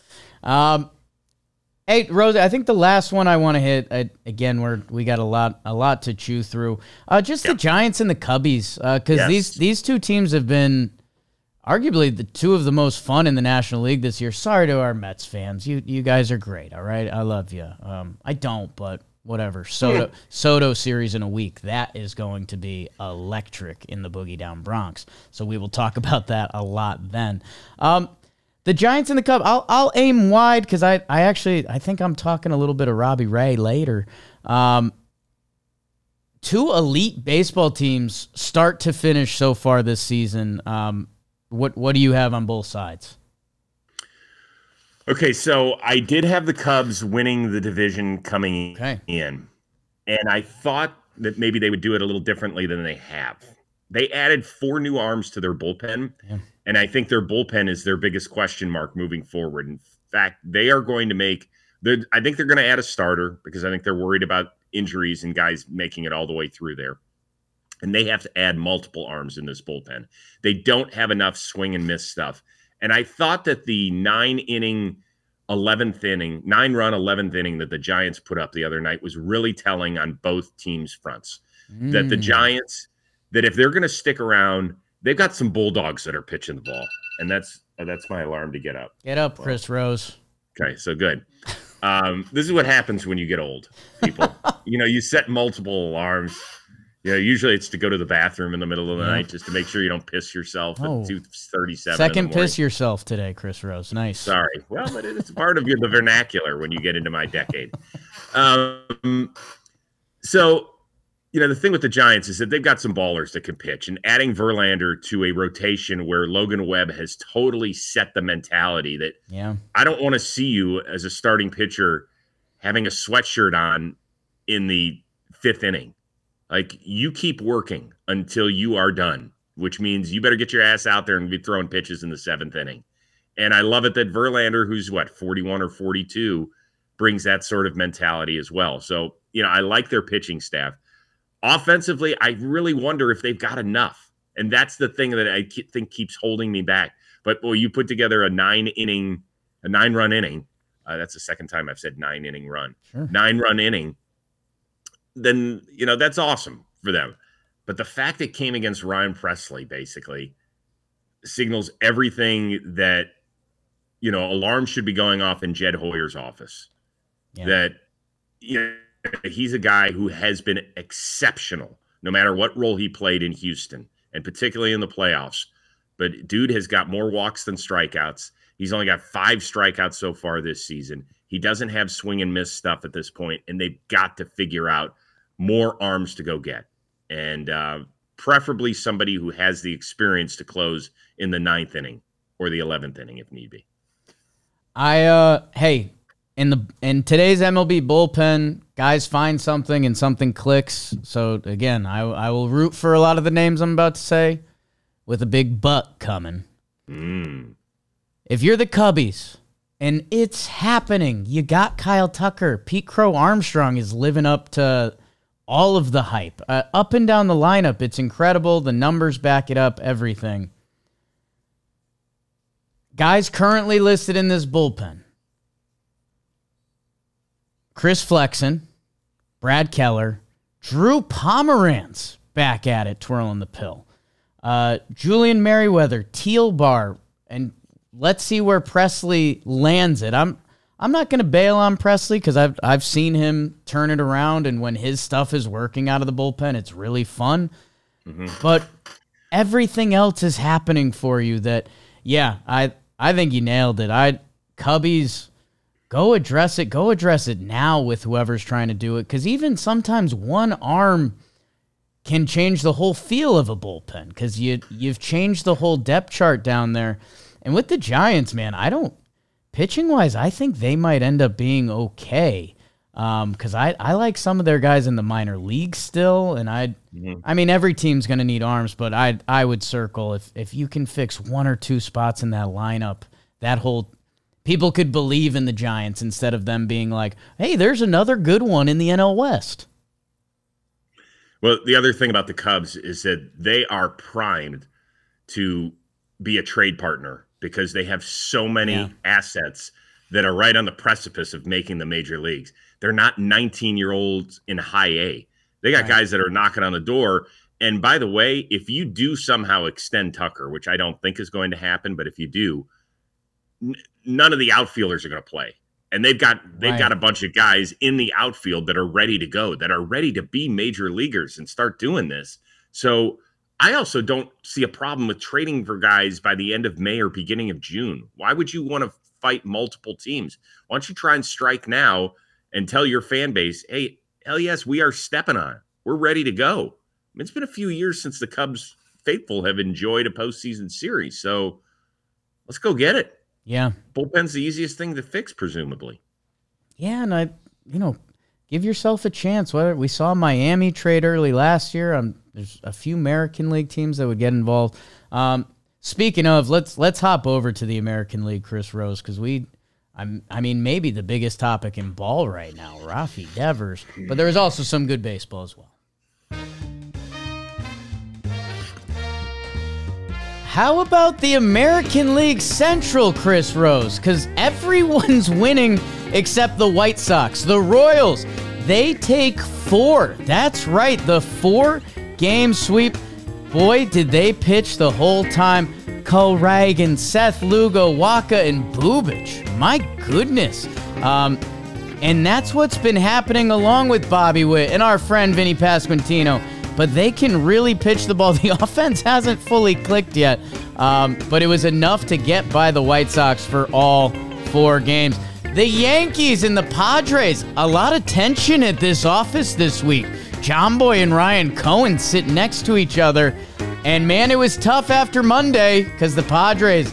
S1: Hey, Rose, I think the last one I want to hit, again, we got a lot to chew through. Just the Giants and the Cubbies, because these 2 teams have been arguably the 2 of the most fun in the National League this year. Sorry to our Mets fans. You guys are great, all right? I love you. I don't, but whatever. Soto series in a week. That is going to be electric in the Boogie Down Bronx. So we will talk about that a lot then. The Giants and the Cubs, I'll aim wide because I think I'm talking a little bit of Robbie Ray later. 2 elite baseball teams start to finish so far this season. What do you have on both sides?
S2: Okay, so I did have the Cubs winning the division coming in, and I thought that maybe they would do it a little differently than they have. They added 4 new arms to their bullpen, and I think their bullpen is their biggest question mark moving forward. In fact, they are going to I think they're going to add a starter because I think they're worried about injuries and guys making it all the way through there. And they have to add multiple arms in this bullpen. They don't have enough swing and miss stuff. And I thought that the 9-run 11th inning that the Giants put up the other night was really telling on both teams' fronts. That the Giants, that if they're going to stick around, they've got some bulldogs that are pitching the ball. And that's my alarm to get up.
S1: Get up, Chris Rose.
S2: Okay, so good. This is what happens when you get old, people. You set multiple alarms. Usually it's to go to the bathroom in the middle of the night just to make sure you don't piss yourself at 2:37.
S1: Second piss yourself today, Chris Rose. Nice.
S2: Sorry. Well, but it's part of the vernacular when you get into my decade. So, the thing with the Giants is that they've got some ballers that can pitch, and adding Verlander to a rotation where Logan Webb has totally set the mentality that I don't want to see you as a starting pitcher having a sweatshirt on in the 5th inning. Like, you keep working until you are done, which means you better get your ass out there and be throwing pitches in the 7th inning. And I love it that Verlander, who's 41 or 42, brings that sort of mentality as well. So, I like their pitching staff. Offensively, I really wonder if they've got enough. And that's the thing that I think keeps holding me back. But, boy, you put together a 9-run inning. That's the second time I've said 9-inning run. Sure. 9-run inning. Then, that's awesome for them. But the fact it came against Ryan Presley basically signals everything that, alarms should be going off in Jed Hoyer's office. Yeah. That, he's a guy who has been exceptional no matter what role he played in Houston, and particularly in the playoffs. But dude has got more walks than strikeouts. He's only got 5 strikeouts so far this season. He doesn't have swing and miss stuff at this point, and they've got to figure out more arms to go get. And preferably somebody who has the experience to close in the 9th inning or the 11th inning if need be.
S1: Hey, in today's MLB bullpen, guys find something and something clicks. So again, I will root for a lot of the names I'm about to say with a big but coming. If you're the Cubbies and it's happening, you got Kyle Tucker. Pete Crow Armstrong is living up to all of the hype. Up and down the lineup, it's incredible. The numbers back it up, everything. Guys currently listed in this bullpen: Chris Flexen, Brad Keller, Drew Pomeranz back at it, twirling the pill. Julian Merriweather, Teal Bar, and let's see where Presley lands it. I'm not going to bail on Presley because I've seen him turn it around, and when his stuff is working out of the bullpen, it's really fun. But everything else is happening for you that, I think you nailed it. Cubbies, go address it. Go address it now with whoever's trying to do it, because even sometimes one arm can change the whole feel of a bullpen because you've changed the whole depth chart down there. And with the Giants, man, pitching-wise, I think they might end up being okay because I like some of their guys in the minor leagues still, and I mean, every team's going to need arms, but I would circle if you can fix 1 or 2 spots in that lineup, that whole people could believe in the Giants instead of them being like, hey, there's another good one in the NL West.
S2: Well, the other thing about the Cubs is that they are primed to be a trade partner because they have so many assets that are right on the precipice of making the major leagues. They're not 19-year-olds in high A. They got guys that are knocking on the door. And by the way, if you do somehow extend Tucker, which I don't think is going to happen, but if you do, none of the outfielders are going to play. And they've got a bunch of guys in the outfield that are ready to go, that are ready to be major leaguers and start doing this. So I also don't see a problem with trading for guys by the end of May or beginning of June. Why would you want to fight multiple teams? Why don't you try and strike now and tell your fan base, hey, hell yes, we are stepping on it. We're ready to go. I mean, it's been a few years since the Cubs faithful have enjoyed a postseason series. So let's go get it.
S1: Yeah.
S2: Bullpen's the easiest thing to fix, presumably.
S1: Yeah, and give yourself a chance. Whether we saw Miami trade early last year, there's a few American League teams that would get involved. Speaking of, let's hop over to the American League, Chris Rose, because maybe the biggest topic in ball right now, Rafael Devers, but there is also some good baseball as well. How about the American League Central, Chris Rose? Because everyone's winning except the White Sox. The Royals, they take 4. That's right, the 4-game sweep. Boy, did they pitch the whole time. Reagan, Seth Lugo, Waka, and Bubic. My goodness. And that's what's been happening along with Bobby Witt and our friend Vinny Pasquantino. but they can really pitch the ball. The offense hasn't fully clicked yet, but it was enough to get by the White Sox for all 4 games. The Yankees and the Padres, a lot of tension at this office this week. John Boy and Ryan Cohen sit next to each other, and man, it was tough after Monday because the Padres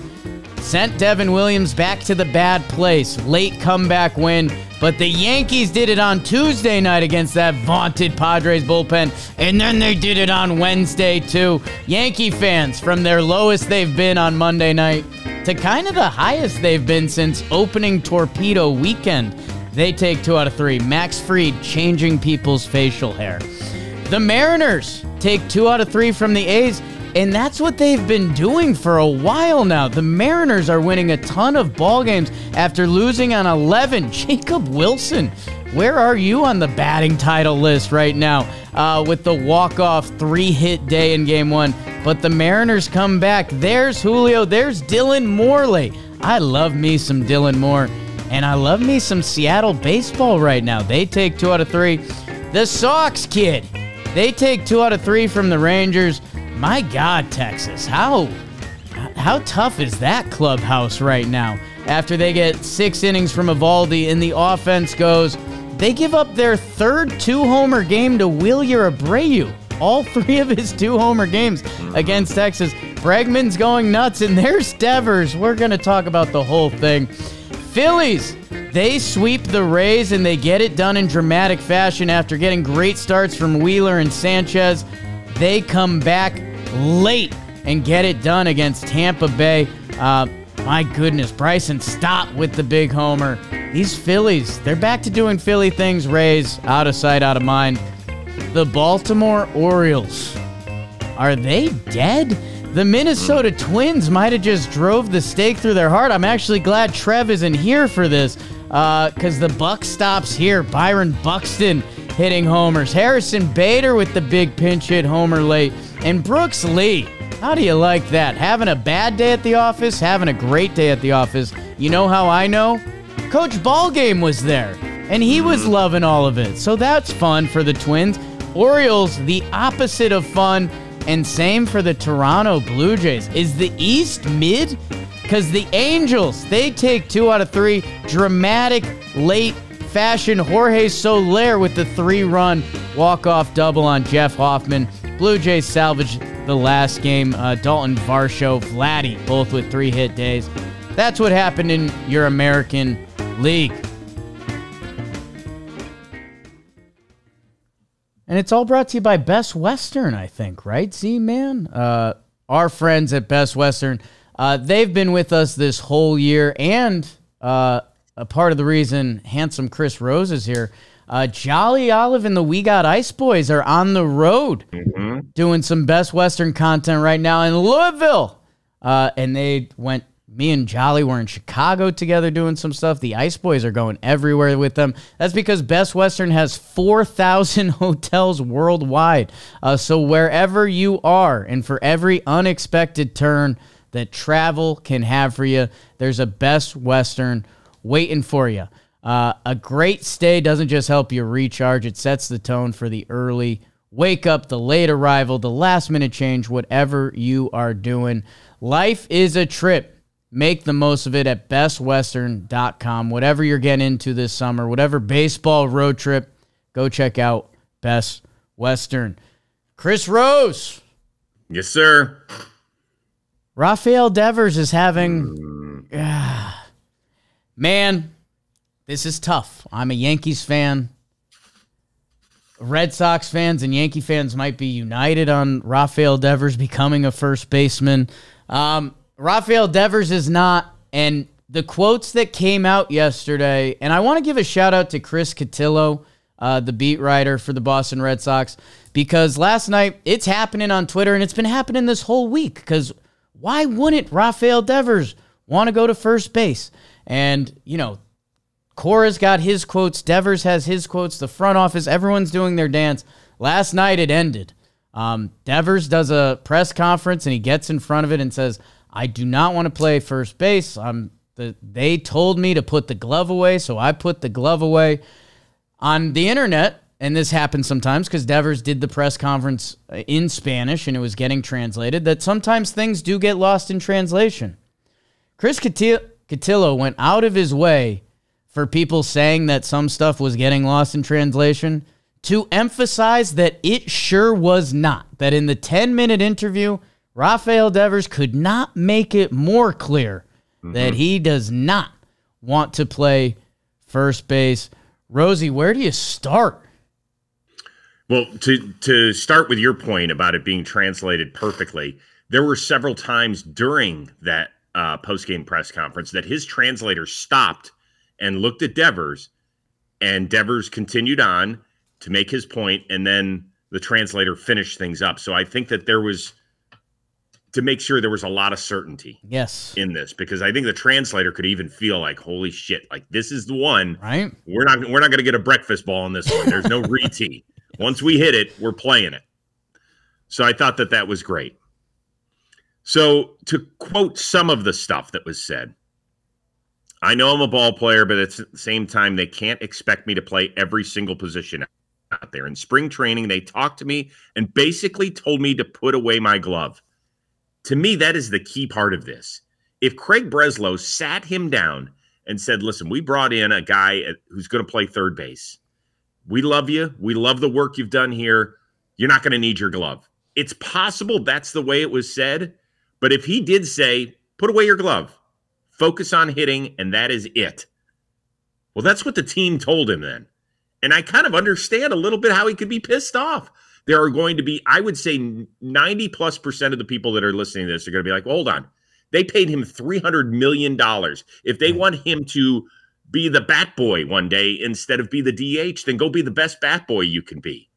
S1: sent Devin Williams back to the bad place. Late comeback win, but the Yankees did it on Tuesday night against that vaunted Padres bullpen, and then they did it on Wednesday too. Yankee fans, from their lowest they've been on Monday night to kind of the highest they've been since opening torpedo weekend, they take 2 out of 3. Max Fried changing people's facial hair. The Mariners take 2 out of 3 from the A's, and that's what they've been doing for a while now. The Mariners are winning a ton of ball games after losing on 11. Jacob Wilson, where are you on the batting title list right now with the walk-off 3-hit day in Game 1? But the Mariners come back. There's Julio. There's Dylan Morley. I love me some Dylan Moore, and I love me some Seattle baseball right now. They take 2 out of 3. The Sox kid, they take 2 out of 3 from the Rangers. My God, Texas, how tough is that clubhouse right now? After they get 6 innings from Evaldi and the offense goes, they give up their third 2-homer game to Wheeler Abreu. All 3 of his 2-homer games against Texas. Bregman's going nuts, and there's Devers. We're going to talk about the whole thing. Phillies, they sweep the Rays, and they get it done in dramatic fashion after getting great starts from Wheeler and Sanchez. They come back late and get it done against Tampa Bay. My goodness, Bryson Stott with the big homer. These Phillies, they're back to doing Philly things. Rays, out of sight, out of mind. The Baltimore Orioles, are they dead? The Minnesota Twins might have just drove the stake through their heart. I'm actually glad Trev isn't here for this because the buck stops here. Byron Buxton hitting homers. Harrison Bader with the big pinch hit homer late. And Brooks Lee, how do you like that? Having a bad day at the office, having a great day at the office. You know how I know? Coach Ballgame was there, and he was loving all of it. So that's fun for the Twins. Orioles, the opposite of fun, and same for the Toronto Blue Jays. Is the East mid? Because the Angels, they take 2 out of 3. Dramatic late fashion. Jorge Soler with the 3-run walk-off double on Jeff Hoffman. Blue Jays salvaged the last game. Dalton Varsho, Vladdy, both with 3-hit days. That's what happened in your American League. And it's all brought to you by Best Western, I think, right, Z-Man? Our friends at Best Western, they've been with us this whole year, and a part of the reason handsome Chris Rose is here. Jolly Olive and the We Got Ice Boys are on the road doing some Best Western content right now in Louisville. And they went, me and Jolly were in Chicago together doing some stuff. The Ice Boys are going everywhere with them. That's because Best Western has 4,000 hotels worldwide. So wherever you are, and for every unexpected turn that travel can have for you, there's a Best Western waiting for you. A great stay doesn't just help you recharge. It sets the tone for the early wake up, the late arrival, the last minute change, whatever you are doing. Life is a trip. Make the most of it at bestwestern.com. Whatever you're getting into this summer, whatever baseball road trip, go check out Best Western. Chris Rose.
S2: Yes, sir.
S1: Rafael Devers is having... man, this is tough. I'm a Yankees fan. Red Sox fans and Yankee fans might be united on Rafael Devers becoming a first baseman. Rafael Devers is not, and the quotes that came out yesterday, and I want to give a shout out to Chris Cotillo, the beat writer for the Boston Red Sox, because last night, it's happening on Twitter, and it's been happening this whole week, because why wouldn't Rafael Devers want to go to first base? And, you know, Cora's got his quotes, Devers has his quotes, the front office, everyone's doing their dance. Last night, it ended. Devers does a press conference, and he gets in front of it and says, I do not want to play first base. They told me to put the glove away, so I put the glove away. On the internet, and this happens sometimes because Devers did the press conference in Spanish and it was getting translated, that sometimes things do get lost in translation. Chris Cotillo went out of his way for people saying that some stuff was getting lost in translation to emphasize that it sure was not. That in the 10-minute interview, Rafael Devers could not make it more clear that he does not want to play first base. Rosie, where do you start?
S2: Well, to start with your point about it being translated perfectly, there were several times during that post-game press conference that his translator stopped and looked at Devers, and Devers continued on to make his point, and then the translator finished things up. So I think that there was, to make sure there was a lot of certainty in this, because I think the translator could even feel like, holy shit, like this is the one.
S1: Right.
S2: We're not going to get a breakfast ball in this one. There's no re-tee. Once we hit it, we're playing it. So I thought that that was great. So to quote some of the stuff that was said, I know I'm a ball player, but at the same time, they can't expect me to play every single position out there. In spring training, they talked to me and basically told me to put away my glove. To me, that is the key part of this. If Craig Breslow sat him down and said, listen, we brought in a guy who's going to play third base. We love you. We love the work you've done here. You're not going to need your glove. It's possible that's the way it was said. But if he did say, put away your glove, focus on hitting, and that is it. Well, that's what the team told him then. And I kind of understand a little bit how he could be pissed off. There are going to be, I would say 90+% of the people that are listening to this are going to be like, well, hold on. They paid him $300 million. If they want him to be the bat boy one day instead of be the DH, then go be the best bat boy you can be.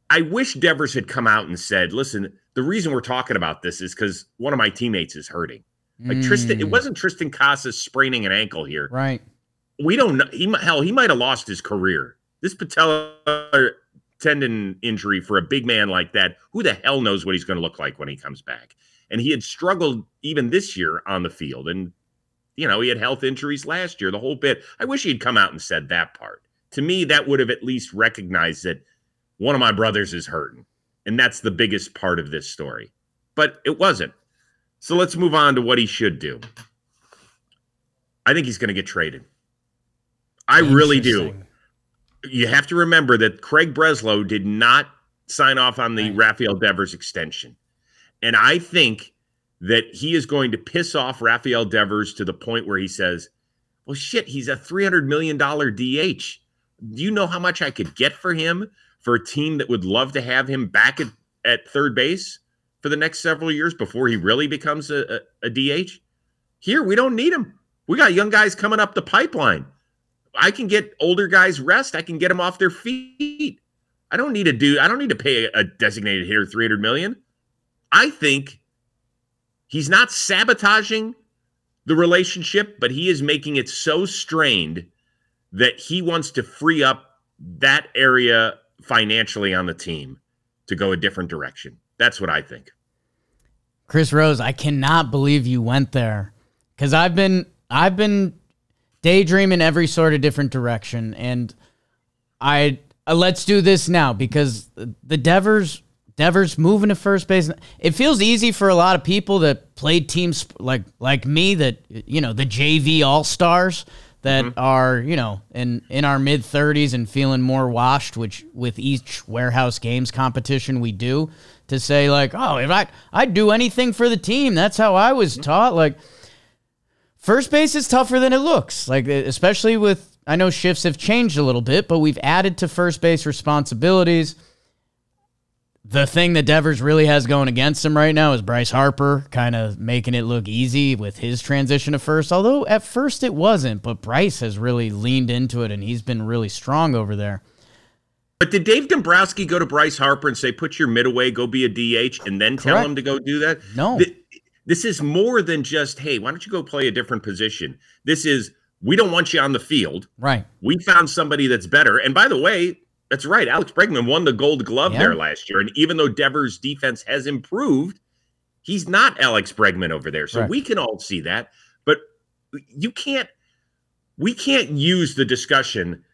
S2: I wish Devers had come out and said, listen, the reason we're talking about this is because one of my teammates is hurting. Like Tristan, it wasn't Tristan Casas spraining an ankle here.
S1: Right.
S2: We don't know. He might have lost his career. This patella tendon injury for a big man like that, who the hell knows what he's going to look like when he comes back? And he had struggled even this year on the field. And, you know, he had health injuries last year, the whole bit. I wish he'd come out and said that part. To me, that would have at least recognized that one of my brothers is hurting. And that's the biggest part of this story. But it wasn't. So let's move on to what he should do. I think he's going to get traded. I really do. You have to remember that Craig Breslow did not sign off on the Rafael Devers extension. And I think that he is going to piss off Rafael Devers to the point where he says, well, shit, he's a $300 million DH. Do you know how much I could get for him for a team that would love to have him back at third base for the next several years before he really becomes a DH? Here, we don't need him. We got young guys coming up the pipeline. I can get older guys rest. I can get them off their feet. I don't need to pay a designated hitter $300 million. I think he's not sabotaging the relationship, but he is making it so strained that he wants to free up that area financially on the team to go a different direction. That's what I think.
S1: Chris Rose, I cannot believe you went there, because I've been daydreaming every sort of different direction, and let's do this now, because the Devers moving to first base, it feels easy for a lot of people that played teams like me, that, you know, the JV All-Stars that are, you know, in our mid-30s and feeling more washed, which with each warehouse games competition we do, to say like, oh, if I'd do anything for the team. That's how I was taught. Like, first base is tougher than it looks. Like, especially with, I know shifts have changed a little bit, but we've added to first base responsibilities. The thing that Devers really has going against him right now is Bryce Harper kind of making it look easy with his transition to first, although at first it wasn't, but Bryce has really leaned into it, and he's been really strong over there.
S2: But did Dave Dombrowski go to Bryce Harper and say, put your mid away, go be a DH, and then tell him to go do that?
S1: No.
S2: This is more than just, hey, why don't you go play a different position? This is, we don't want you on the field.
S1: Right.
S2: We found somebody that's better. And by the way, that's right, Alex Bregman won the Gold Glove there last year. And even though Devers' defense has improved, he's not Alex Bregman over there. So we can all see that. But we can't use the discussion,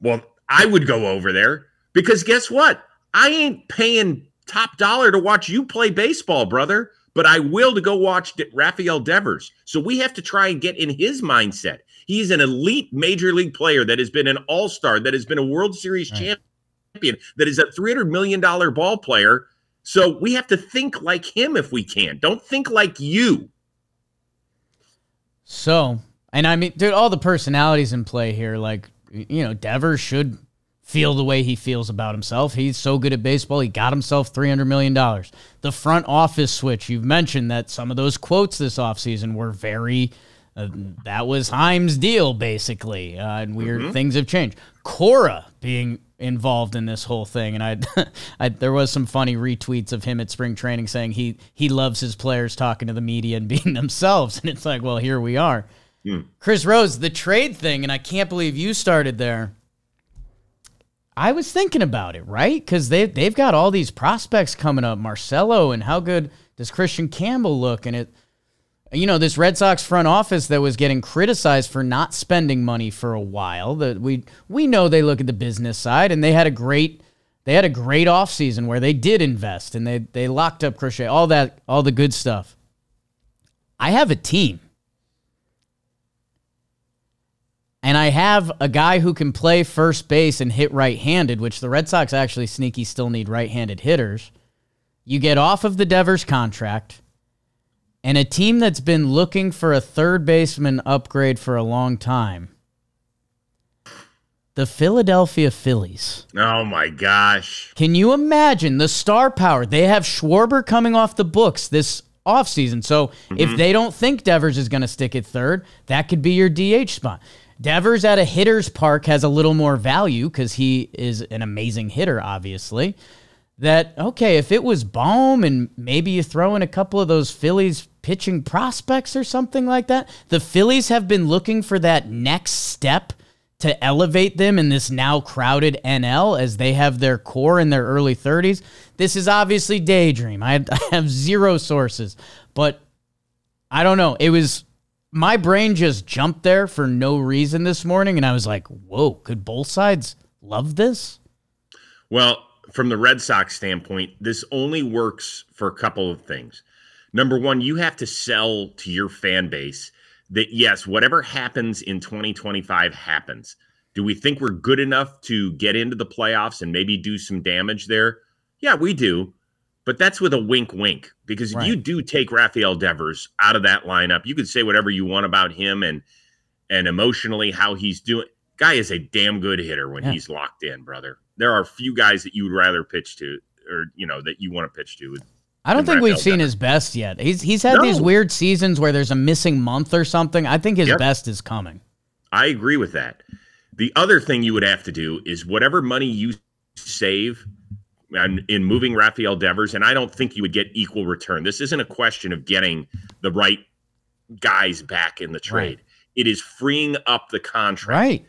S2: well, I would go over there because guess what? I ain't paying top dollar to watch you play baseball, brother, but I will to go watch Rafael Devers. So we have to try and get in his mindset. He's an elite major league player that has been an all-star, that has been a World Series champion, that is a $300 million ball player. So we have to think like him if we can. Don't think like you.
S1: So, and I mean, dude, all the personalities in play here, like, you know, Devers should feel the way he feels about himself. He's so good at baseball. He got himself $300 million. The front office switch, you've mentioned that some of those quotes this offseason were very, that was Heim's deal, basically. And weird things have changed. Cora being involved in this whole thing. And there was some funny retweets of him at spring training saying he loves his players talking to the media and being themselves. And it's like, well, here we are. Chris Rose, the trade thing, and I can't believe you started there. I was thinking about it, right? Because they've got all these prospects coming up, Marcelo, and how good does Christian Campbell look? And this Red Sox front office that was getting criticized for not spending money for a while. That we know they look at the business side, and they had a great offseason where they did invest and they locked up Crochet, all the good stuff. I have a team. And I have a guy who can play first base and hit right-handed, which the Red Sox actually sneaky still need right-handed hitters. You get off of the Devers contract, and a team that's been looking for a third baseman upgrade for a long time. The Philadelphia Phillies.
S2: Oh, my gosh.
S1: Can you imagine the star power? They have Schwarber coming off the books this offseason. So if they don't think Devers is going to stick at third, that could be your DH spot. Devers at a hitter's park has a little more value because he is an amazing hitter, obviously. That, okay, if it was Bohm and maybe you throw in a couple of those Phillies pitching prospects or something like that, the Phillies have been looking for that next step to elevate them in this now crowded NL as they have their core in their early 30s. This is obviously daydream. I have zero sources, but I don't know. It was... My brain just jumped there for no reason this morning, and I was like, whoa, could both sides love this?
S2: Well, from the Red Sox standpoint, this only works for a couple of things. Number one, you have to sell to your fan base that, yes, whatever happens in 2025 happens. Do we think we're good enough to get into the playoffs and maybe do some damage there? Yeah, we do. But that's with a wink, wink, because if you do take Rafael Devers out of that lineup, you could say whatever you want about him and emotionally how he's doing. Guy is a damn good hitter when he's locked in, brother. There are few guys that you would rather pitch to, or that you want to pitch to.
S1: I don't think we've seen his best yet. He's had these weird seasons where there's a missing month or something. I think his best is coming.
S2: I agree with that. The other thing you would have to do is whatever money you save in moving Rafael Devers, and I don't think you would get equal return. This isn't a question of getting the right guys back in the trade. Right. It is freeing up the contract.
S1: Right.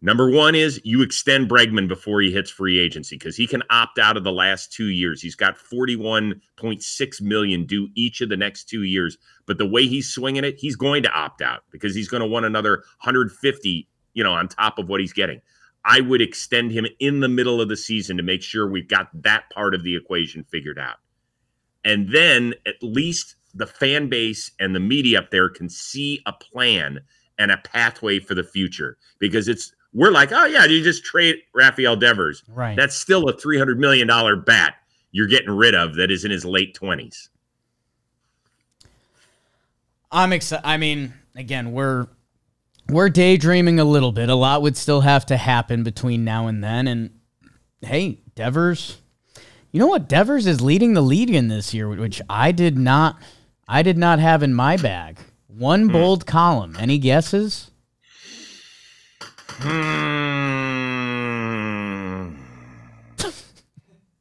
S2: Number one is you extend Bregman before he hits free agency because he can opt out of the last 2 years. He's got $41.6 million due each of the next 2 years. But the way he's swinging it, he's going to opt out because he's going to want another 150, on top of what he's getting. I would extend him in the middle of the season to make sure we've got that part of the equation figured out. And then at least the fan base and the media up there can see a plan and a pathway for the future because we're like, oh yeah, you just trade Rafael Devers.
S1: Right.
S2: That's still a $300 million bat you're getting rid of that is in his late 20s.
S1: I'm excited. I mean, again, we're daydreaming a little bit. A lot would still have to happen between now and then. And hey, Devers, you know what? Devers is leading the league in this year, which I did not have in my bag. One bold column. Any guesses?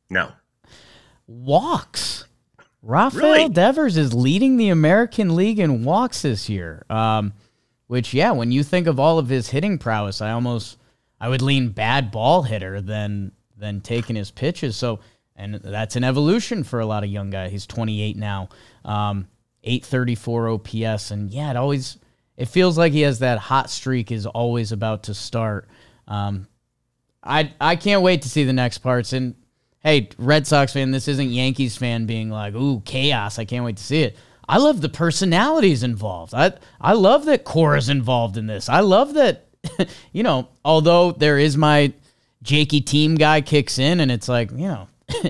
S2: No.
S1: Walks. Rafael Devers is leading the American League in walks this year. Which, when you think of all of his hitting prowess, I would lean bad ball hitter than taking his pitches. So, and that's an evolution for a lot of young guys. He's 28 now, 834 OPS, and it feels like he has that hot streak is always about to start. I can't wait to see the next parts. And hey, Red Sox fan, this isn't Yankees fan being like, ooh, chaos. I can't wait to see it. I love the personalities involved. I love that Cora's involved in this. I love that, you know, although there is my Jakey team guy kicks in and it's like, you know,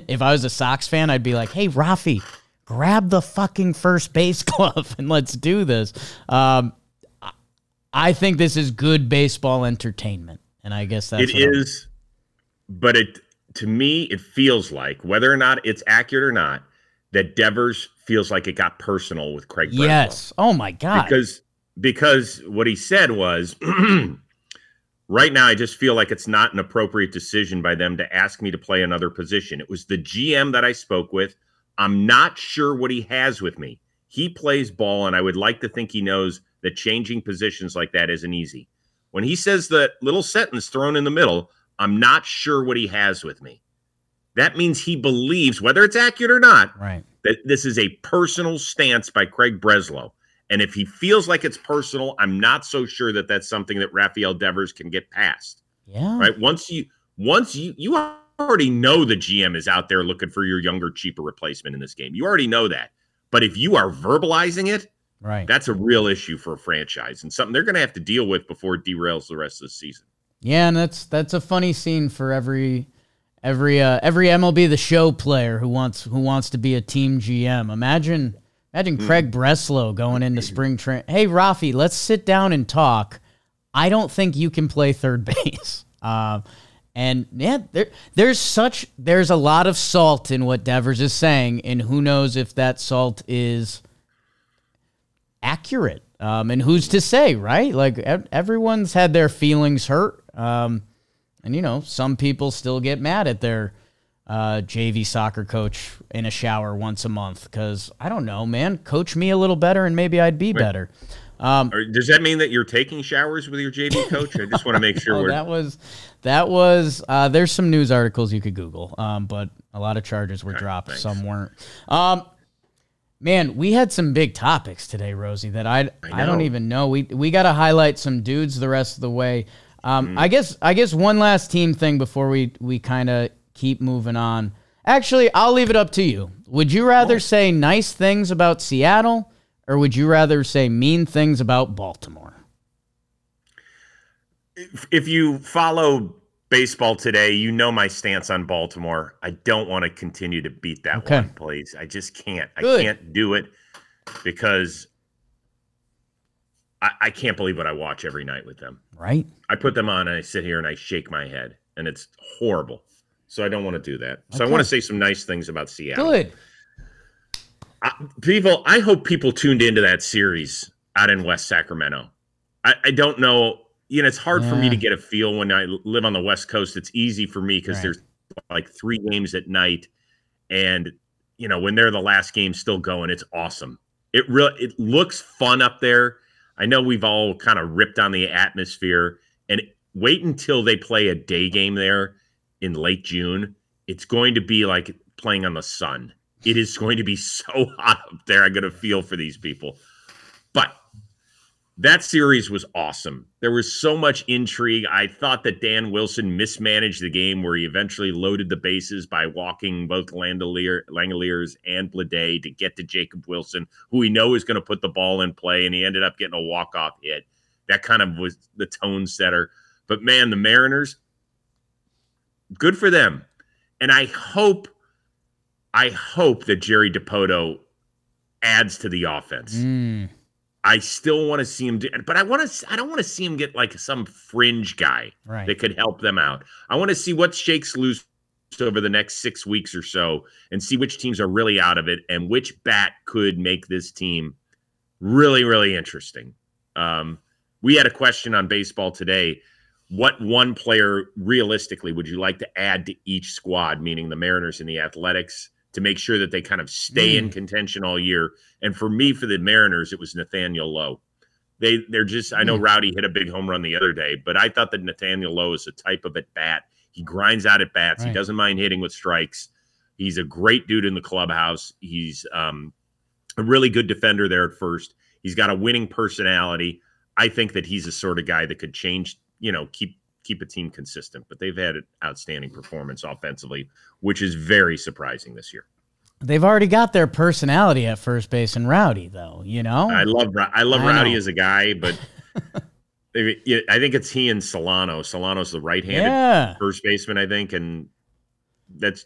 S1: if I was a Sox fan, I'd be like, hey, Rafi, grab the fucking first base glove and let's do this. I think this is good baseball entertainment. And I guess that's
S2: it is, but to me, it feels like, whether or not it's accurate or not, that Devers feels like it got personal with Craig Breslow.
S1: Yes. Oh my God.
S2: Because what he said was, right now, I just feel like it's not an appropriate decision by them to ask me to play another position. It was the GM that I spoke with. I'm not sure what he has with me. He plays ball, and I would like to think he knows that changing positions like that isn't easy. When he says that little sentence thrown in the middle, I'm not sure what he has with me. That means he believes, whether it's accurate or not,
S1: right,
S2: that this is a personal stance by Craig Breslow. And if he feels like it's personal, I'm not so sure that that's something that Rafael Devers can get past.
S1: Yeah.
S2: Right. Once you already know the GM is out there looking for your younger, cheaper replacement in this game. You already know that. But if you are verbalizing it,
S1: right,
S2: that's a real issue for a franchise and something they're going to have to deal with before it derails the rest of the season.
S1: Yeah, and that's a funny scene for every MLB The Show player who wants to be a team GM. Imagine Craig Breslow going into spring training. Hey, Rafi, let's sit down and talk. I don't think you can play third base. And yeah, there's a lot of salt in what Devers is saying, and who knows if that salt is accurate. And who's to say, right? Like everyone's had their feelings hurt. And you know, some people still get mad at their JV soccer coach in a shower once a month because, I don't know, man, coach me a little better and maybe I'd be better.
S2: Does that mean that you're taking showers with your JV coach? I just want to make sure.
S1: That was there's some news articles you could Google, but a lot of charges were dropped.
S2: Thanks.
S1: Some weren't. Man, we had some big topics today, Rosie, that I don't even know. We got to highlight some dudes the rest of the way. I guess one last team thing before we kind of keep moving on. Actually, I'll leave it up to you. Would you rather say nice things about Seattle, or would you rather say mean things about Baltimore?
S2: If you follow baseball today, you know my stance on Baltimore. I don't want to continue to beat that one, please. I just can't.
S1: Good.
S2: I can't do it because I can't believe what I watch every night with them.
S1: Right.
S2: I put them on and I sit here and I shake my head, and it's horrible. So I don't want to do that. So I want to say some nice things about Seattle.
S1: Good.
S2: I hope people tuned into that series out in West Sacramento. I don't know. You know, it's hard for me to get a feel when I live on the West Coast. It's easy for me because there's like 3 games at night. And, you know, when they're the last game still going, it's awesome. It looks fun up there. I know we've all kind of ripped on the atmosphere. And wait until they play a day game there in late June. It's going to be like playing on the sun. It is going to be so hot up there. I got a feel for these people. But that series was awesome. There was so much intrigue. I thought that Dan Wilson mismanaged the game where he eventually loaded the bases by walking both Langeliers and Blade to get to Jacob Wilson, who we know is going to put the ball in play, and he ended up getting a walk-off hit. That kind of was the tone setter. But, man, the Mariners, good for them. And I hope that Jerry Dipoto adds to the offense. I still want to see him do, but I don't want to see him get like some fringe guy that could help them out. I want to see what shakes loose over the next 6 weeks or so and see which teams are really out of it and which bat could make this team really, really interesting. We had a question on Baseball Today. What one player realistically would you like to add to each squad, meaning the Mariners and the Athletics, to make sure that they kind of stay in contention all year? And for me, for the Mariners, it was Nathaniel Lowe. They're just, I know Rowdy hit a big home run the other day, but I thought that Nathaniel Lowe is a type of at-bat. He grinds out at-bats. He doesn't mind hitting with strikes. He's a great dude in the clubhouse. He's a really good defender there at first. He's got a winning personality. I think that he's the sort of guy that could change, keep keep a team consistent, but they've had an outstanding performance offensively, which is very surprising this year.
S1: They've already got their personality at first base in Rowdy, though. You know,
S2: I love Rowdy as a guy, but I think it's he and Solano. Solano's the right-handed first baseman, I think, and that's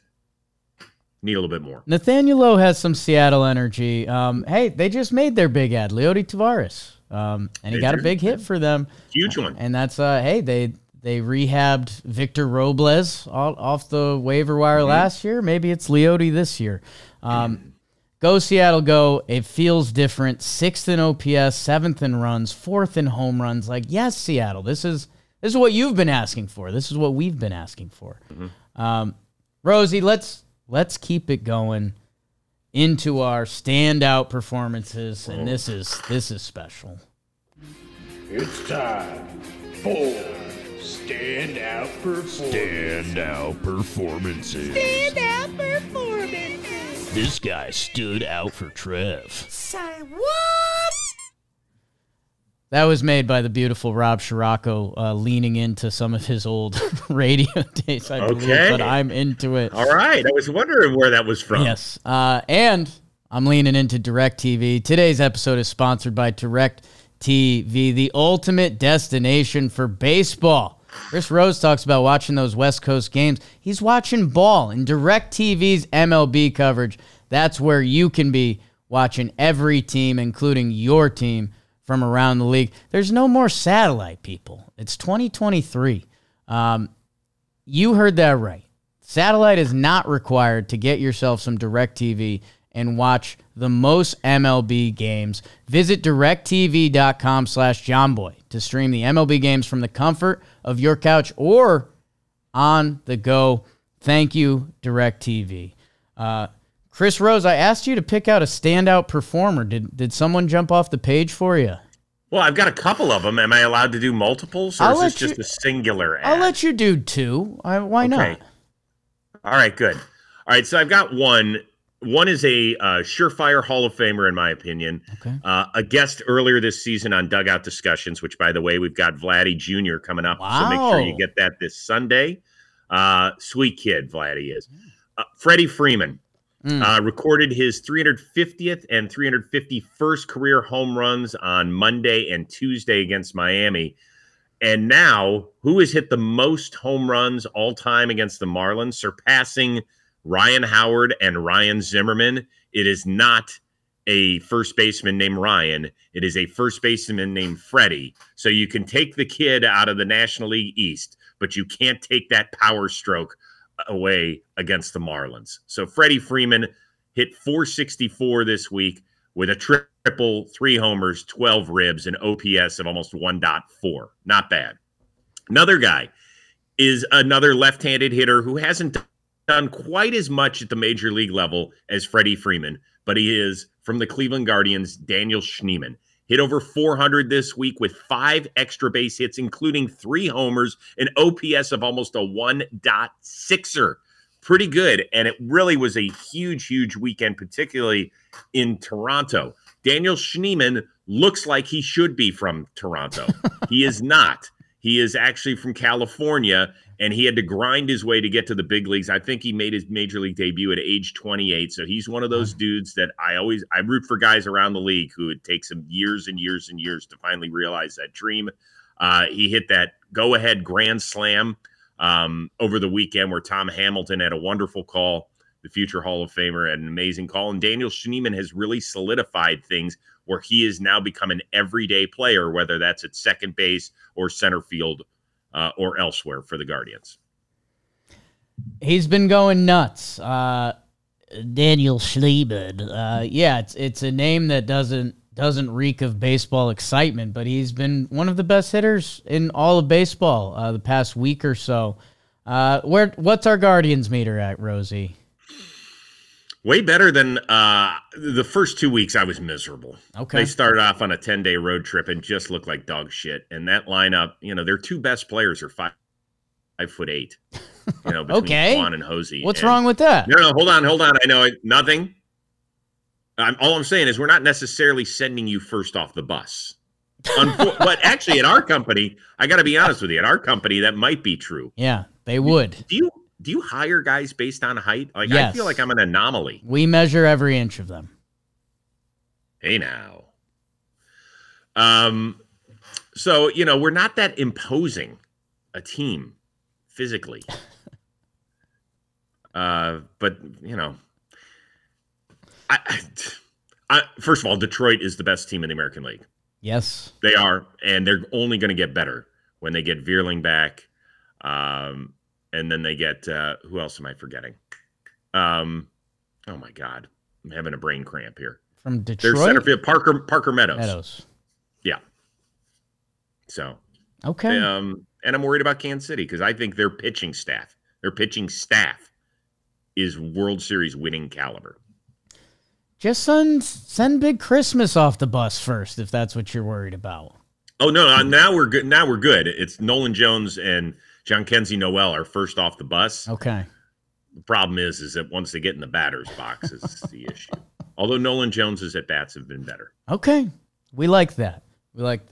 S2: need a little bit more.
S1: Nathaniel Lowe has some Seattle energy. Hey, they just made their big ad, Leody Taveras, and he got a big hit for them.
S2: Huge one.
S1: And that's, hey, they rehabbed Victor Robles off the waiver wire last year. Maybe it's Leody this year. Go Seattle, go. It feels different. 6th in OPS, 7th in runs, 4th in home runs. Like, yes, Seattle, this is what you've been asking for. This is what we've been asking for. Rosie, let's keep it going into our standout performances, and this is special.
S3: It's time for standout performances.
S4: Standout performances.
S5: Standout performances.
S4: This guy stood out for Trev.
S5: Say what?
S1: That was made by the beautiful Rob Scirocco, leaning into some of his old radio days, I believe, but I'm into it.
S2: All right. I was wondering where that was from.
S1: Yes. And I'm leaning into DirecTV. Today's episode is sponsored by DirecTV, the ultimate destination for baseball. Chris Rose talks about watching those West Coast games. He's watching ball in DirecTV's MLB coverage. That's where you can be watching every team, including your team, from around the league. There's no more satellite, people. It's 2023. You heard that right. Satellite is not required to get yourself some DirecTV and watch the most MLB games. Visit directtv.com/JohnBoy to stream the MLB games from the comfort of your couch or on the go. Thank you, DirecTV. Chris Rose, I asked you to pick out a standout performer. Did someone jump off the page for you?
S2: Well, I've got a couple of them. Am I allowed to do multiples, or is this just a singular ad?
S1: I'll let you do two. Why not?
S2: All right, good. All right, so I've got one. One is a surefire Hall of Famer, in my opinion.
S1: Okay.
S2: A guest earlier this season on Dugout Discussions, which, by the way, we've got Vladdy Jr. coming up.
S1: Wow.
S2: So make sure you get that this Sunday. Sweet kid, Vladdy is. Freddie Freeman. Recorded his 350th and 351st career home runs on Monday and Tuesday against Miami. And now, who has hit the most home runs all time against the Marlins, surpassing Ryan Howard and Ryan Zimmerman? It is not a first baseman named Ryan. It is a first baseman named Freddie. So you can take the kid out of the National League East, but you can't take that power stroke away against the Marlins. So Freddie Freeman hit 464 this week with a triple, 3 homers, 12 ribs, and OPS of almost 1.4. Not bad. Another guy is another left-handed hitter who hasn't done quite as much at the major league level as Freddie Freeman, but he is from the Cleveland Guardians, Daniel Schneemann. Hit over 400 this week with 5 extra base hits, including 3 homers, an OPS of almost a 1.6er. Pretty good. And it really was a huge, huge weekend, particularly in Toronto. Daniel Schneemann looks like he should be from Toronto. He is not. He is actually from California, and he had to grind his way to get to the big leagues. I think he made his major league debut at age 28. So he's one of those dudes that I root for guys around the league who it takes them years and years and years to finally realize that dream. He hit that go-ahead grand slam over the weekend where Tom Hamilton had a wonderful call. The future Hall of Famer had an amazing call. And Daniel Schneemann has really solidified things where he has now become an everyday player, whether that's at second base or center field or elsewhere for the Guardians.
S1: He's been going nuts. Daniel Schneemann. Yeah, it's a name that doesn't reek of baseball excitement, but he's been one of the best hitters in all of baseball the past week or so. What's our Guardians meter at, Rosie?
S2: Way better than the first 2 weeks. I was miserable.
S1: Okay.
S2: They started off on a 10-day road trip and just looked like dog shit. And that lineup, their 2 best players are 5'8". Between
S1: okay.
S2: Juan and Hosey.
S1: What's wrong with that?
S2: No, hold on. I know nothing. All I'm saying is we're not necessarily sending you first off the bus. But actually, at our company, I got to be honest with you. At our company, that might be true.
S1: Yeah, they would.
S2: Do you hire guys based on height? Like,
S1: Yes.
S2: I feel like I'm an anomaly.
S1: We measure every inch of them.
S2: Hey now. So we're not that imposing a team physically. But first of all, Detroit is the best team in the American League.
S1: Yes.
S2: They are, and they're only going to get better when they get Veerling back. And then they get, who else am I forgetting? Oh my God. I'm having a brain cramp here.
S1: From Detroit?
S2: Their center field, Parker Meadows. Yeah. So.
S1: Okay.
S2: And I'm worried about Kansas City because I think their pitching staff is World Series winning caliber.
S1: Just send Big Christmas off the bus first, if that's what you're worried about.
S2: Oh no! Now we're good. Now we're good. It's Nolan Jones and Jean-Kenzie Noel are first off the bus.
S1: Okay.
S2: The problem is that once they get in the batter's box is the issue. Although Nolan Jones's at bats have been better.
S1: Okay, we like that. Great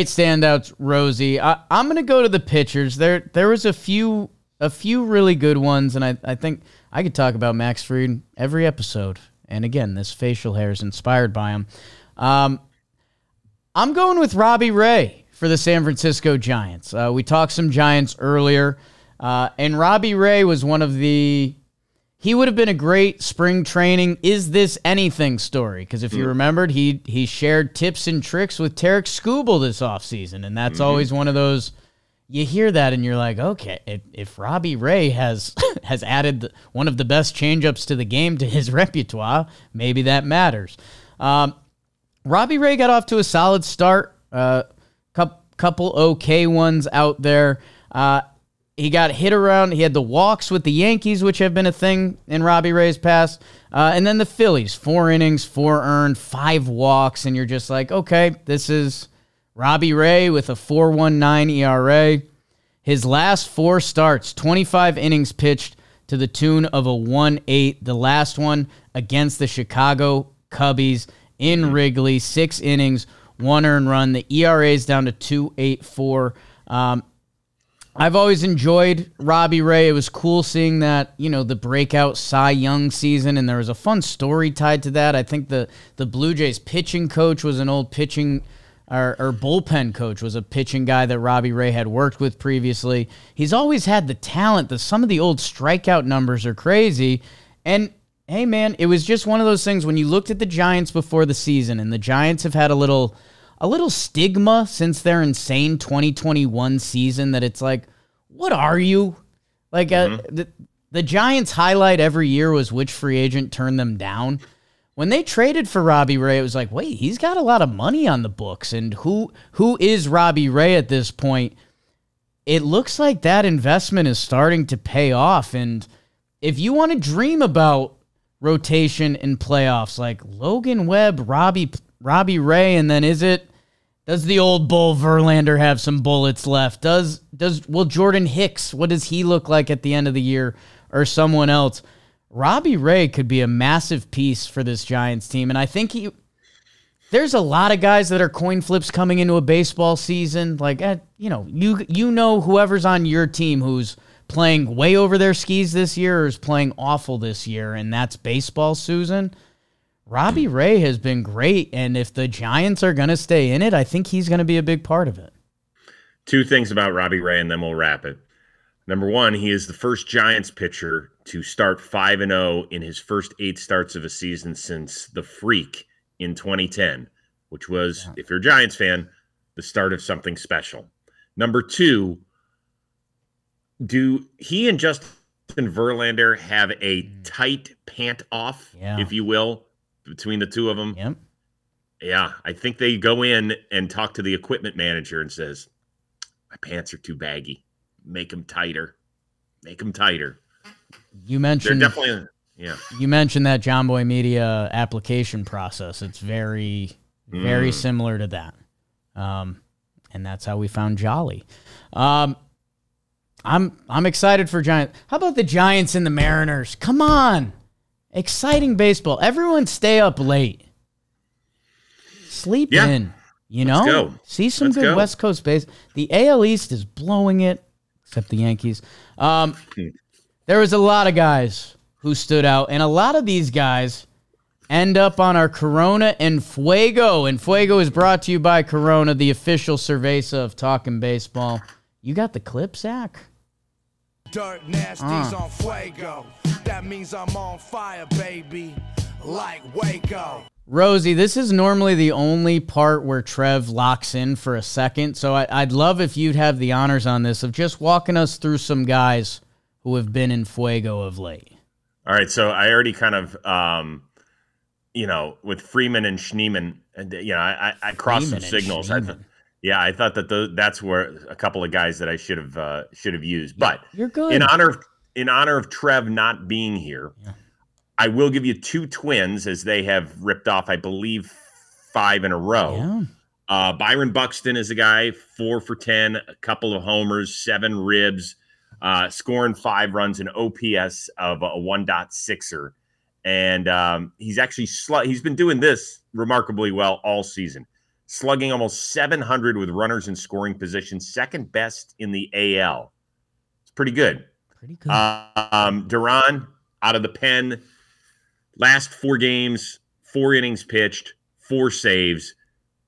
S1: standouts, Rosie. I'm gonna go to the pitchers. There was a few really good ones, and I think I could talk about Max Fried every episode. And again, this facial hair is inspired by him. I'm going with Robbie Ray for the San Francisco Giants. We talked some Giants earlier, and Robbie Ray was one of the... He would have been a great spring training is this anything story, because if you remembered, he shared tips and tricks with Tarek Skubal this offseason, and that's always one of those... You hear that and you're like, okay, if Robbie Ray has added one of the best changeups to the game to his repertoire, maybe that matters. Robbie Ray got off to a solid start, couple okay ones out there. He got hit around. He had the walks with the Yankees, which have been a thing in Robbie Ray's past. And then the Phillies, 4 innings, 4 earned, 5 walks, and you're just like, okay, this is Robbie Ray with a 4.19 ERA. His last 4 starts, 25 innings pitched to the tune of a 1.8. The last one against the Chicago Cubbies in Wrigley, 6 innings, 1 earned run. The ERA is down to 2.84. I've always enjoyed Robbie Ray. It was cool seeing that, the breakout Cy Young season, and there was a fun story tied to that. I think the Blue Jays pitching coach was an old pitching or bullpen coach was a pitching guy that Robbie Ray had worked with previously. He's always had the talent. Some of the old strikeout numbers are crazy. And, hey, man, it was just one of those things when you looked at the Giants before the season, and the Giants have had a little stigma since their insane 2021 season that it's like, what are you? Like, the Giants' highlight every year was which free agent turned them down. When they traded for Robbie Ray, it was like, wait, he's got a lot of money on the books. And who is Robbie Ray at this point? It looks like that investment is starting to pay off. And if you want to dream about rotation in playoffs, like Logan Webb, Robbie Ray, and then does the old Bull Verlander have some bullets left? Will Jordan Hicks, what does he look like at the end of the year, or someone else? Robbie Ray could be a massive piece for this Giants team, and I think there's a lot of guys that are coin flips coming into a baseball season. Like, whoever's on your team who's playing way over their skis this year or is playing awful this year, and that's baseball, Susan. Robbie Ray has been great, and if the Giants are going to stay in it, I think he's going to be a big part of it.
S2: 2 things about Robbie Ray, and then we'll wrap it. Number 1, he is the first Giants pitcher to start 5-0 in his first 8 starts of a season since the Freak in 2010, which was, if you're a Giants fan, the start of something special. Number 2, do he and Justin Verlander have a tight pant off, if you will, between the two of them?
S1: Yep.
S2: Yeah, I think they go in and talk to the equipment manager and says, my pants are too baggy. Make them tighter.
S1: You mentioned
S2: they're definitely,
S1: You mentioned that John Boy Media application process. It's very similar to that, and that's how we found Jolly. I'm excited for Giants. How about the Giants and the Mariners? Come on, exciting baseball. Everyone stay up late. Sleep in. You
S2: Let's
S1: know,
S2: go.
S1: see some
S2: Let's
S1: good
S2: go.
S1: West Coast base. The AL East is blowing it, except the Yankees. There was a lot of guys who stood out, and a lot of these guys end up on our Corona and Fuego. And Fuego is brought to you by Corona, the official cerveza of Talkin' Baseball. You got the clip, Zach?
S6: Dirt nasties on Fuego. That means I'm on fire, baby. Like Waco.
S1: Rosie, this is normally the only part where Trev locks in for a second, so I'd love if you'd have the honors on this of just walking us through some guys who have been in Fuego of late.
S2: All right, so I already kind of, with Freeman and Schneeman, I crossed some signals. I thought that that's where a couple of guys that I should have used. But
S1: you're good.
S2: In honor of Trev not being here, I will give you two Twins as they have ripped off, I believe, 5 in a row.
S1: Yeah.
S2: Byron Buxton is a guy, 4 for 10, a couple of homers, 7 ribs, scoring 5 runs, an OPS of a 1.6er. And he's actually he's been doing this remarkably well all season, slugging almost 700 with runners in scoring position, second best in the AL. It's pretty good.
S1: Pretty good.
S2: Duran out of the pen, last 4 games, 4 innings pitched, 4 saves,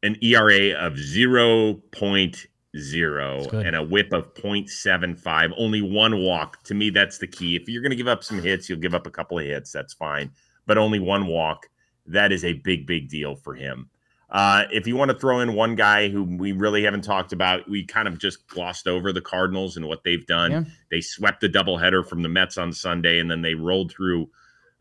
S2: an ERA of 0.0 and a whip of 0.75, only 1 walk. To me, that's the key. If you're going to give up some hits, you'll give up a couple of hits. That's fine. But only 1 walk. That is a big, big deal for him. If you want to throw in one guy who we really haven't talked about, we kind of just glossed over the Cardinals and what they've done.
S1: Yeah. They
S2: swept a doubleheader from the Mets on Sunday, and then they rolled through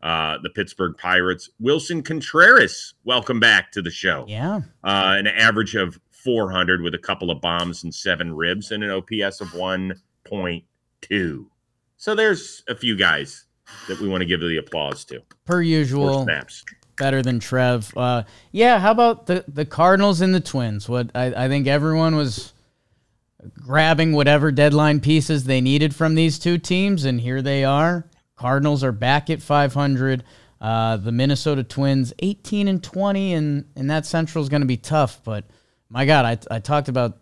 S2: the Pittsburgh Pirates. Wilson Contreras, welcome back to the show.
S1: Yeah.
S2: An average of 400 with a couple of bombs and 7 ribs and an OPS of 1.2. So there's a few guys that we want to give the applause to.
S1: Per usual.
S2: Snaps.
S1: Better than Trev. How about the Cardinals and the Twins? What I think everyone was grabbing whatever deadline pieces they needed from these two teams, and here they are. Cardinals are back at 500. The Minnesota Twins 18-20, and that Central is going to be tough. But my God, I talked about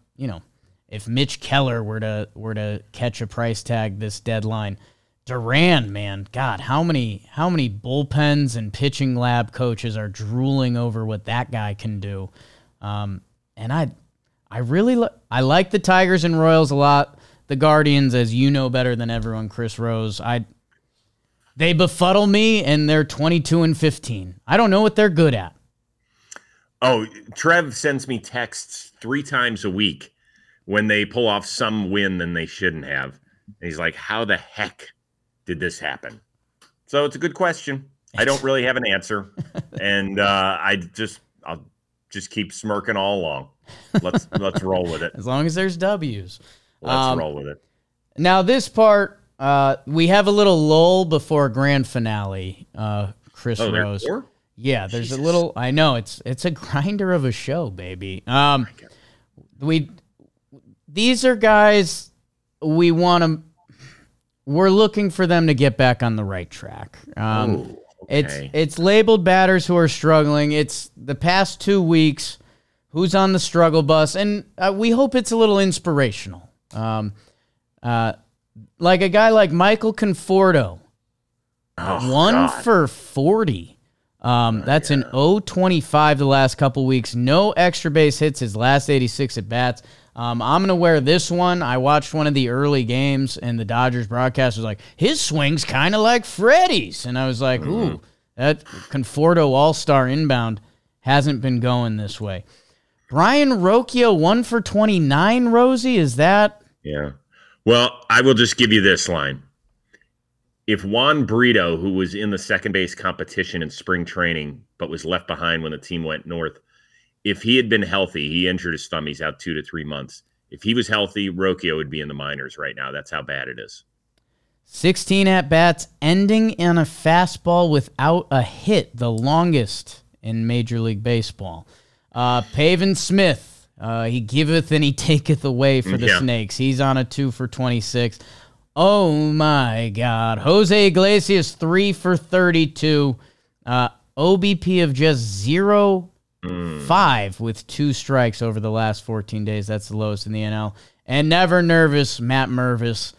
S1: if Mitch Keller were to catch a price tag this deadline. Duran, man, God, how many bullpens and pitching lab coaches are drooling over what that guy can do? And I like the Tigers and Royals a lot. The Guardians, as you know better than everyone, Chris Rose, they befuddle me, and they're 22-15. I don't know what they're good at.
S2: Oh, Trev sends me texts 3 times a week when they pull off some win than they shouldn't have. And he's like, how the heck did this happen? So it's a good question. I don't really have an answer. And I'll just keep smirking all along. Let's roll with it.
S1: As long as there's W's.
S2: Let's roll with it.
S1: Now this part, we have a little lull before grand finale, Chris Rose. Yeah, there's a little. I know it's a grinder of a show, baby. These are guys we want to. We're looking for them to get back on the right track. It's labeled batters who are struggling. It's the past 2 weeks. Who's on the struggle bus, and we hope it's a little inspirational. Like a guy like Michael Conforto, 1 for 40. That's an 0.25 the last couple weeks. No extra base hits his last 86 at bats. I'm going to wear this one. I watched one of the early games, and the Dodgers broadcast was like, his swing's kind of like Freddie's. And I was like, ooh, that Conforto all-star inbound hasn't been going this way. Brian Rocchio, 1 for 29, Rosie, is that?
S2: Yeah. Well, I will just give you this line. If Juan Brito, who was in the second base competition in spring training, but was left behind when the team went north, if he had been healthy, he injured his thumb. He's out 2 to 3 months. If he was healthy, Rocchio would be in the minors right now. That's how bad it is.
S1: 16 at-bats, ending in a fastball without a hit, the longest in Major League Baseball. Pavin Smith, he giveth and he taketh away for the Snakes. He's on a 2 for 26. Oh, my God. Jose Iglesias, 3 for 32. OBP of just 5 with 2 strikes over the last 14 days. That's the lowest in the NL. And never nervous, Matt Mervis,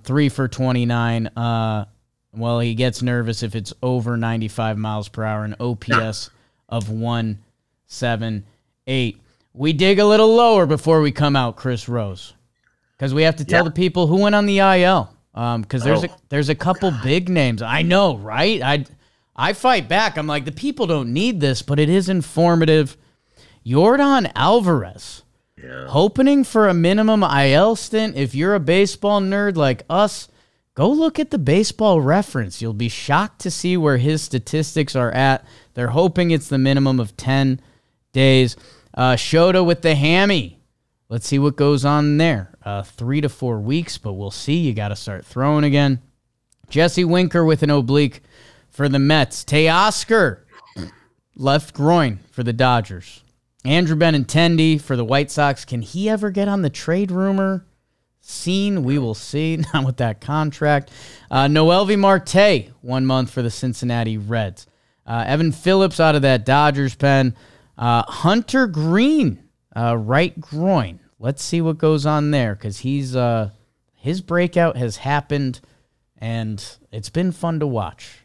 S1: 3 for 29. Well, he gets nervous if it's over 95 miles per hour, an OPS of 178. We dig a little lower before we come out, Chris Rose, because we have to tell the people who went on the IL. Because there's a couple big names. I know, right? I fight back. I'm like, the people don't need this, but it is informative. Yordan Alvarez, hoping for a minimum IL stint. If you're a baseball nerd like us, go look at the Baseball Reference. You'll be shocked to see where his statistics are at. They're hoping it's the minimum of 10 days. Shota with the hammy. Let's see what goes on there. 3 to 4 weeks, but we'll see. You got to start throwing again. Jesse Winker with an oblique for the Mets. Teoscar, left groin for the Dodgers. Andrew Benintendi for the White Sox. Can he ever get on the trade rumor scene? We will see. Not with that contract. Noelvi Marte, 1 month for the Cincinnati Reds. Evan Phillips out of that Dodgers pen. Hunter Green, right groin. Let's see what goes on there, because his breakout has happened, and it's been fun to watch.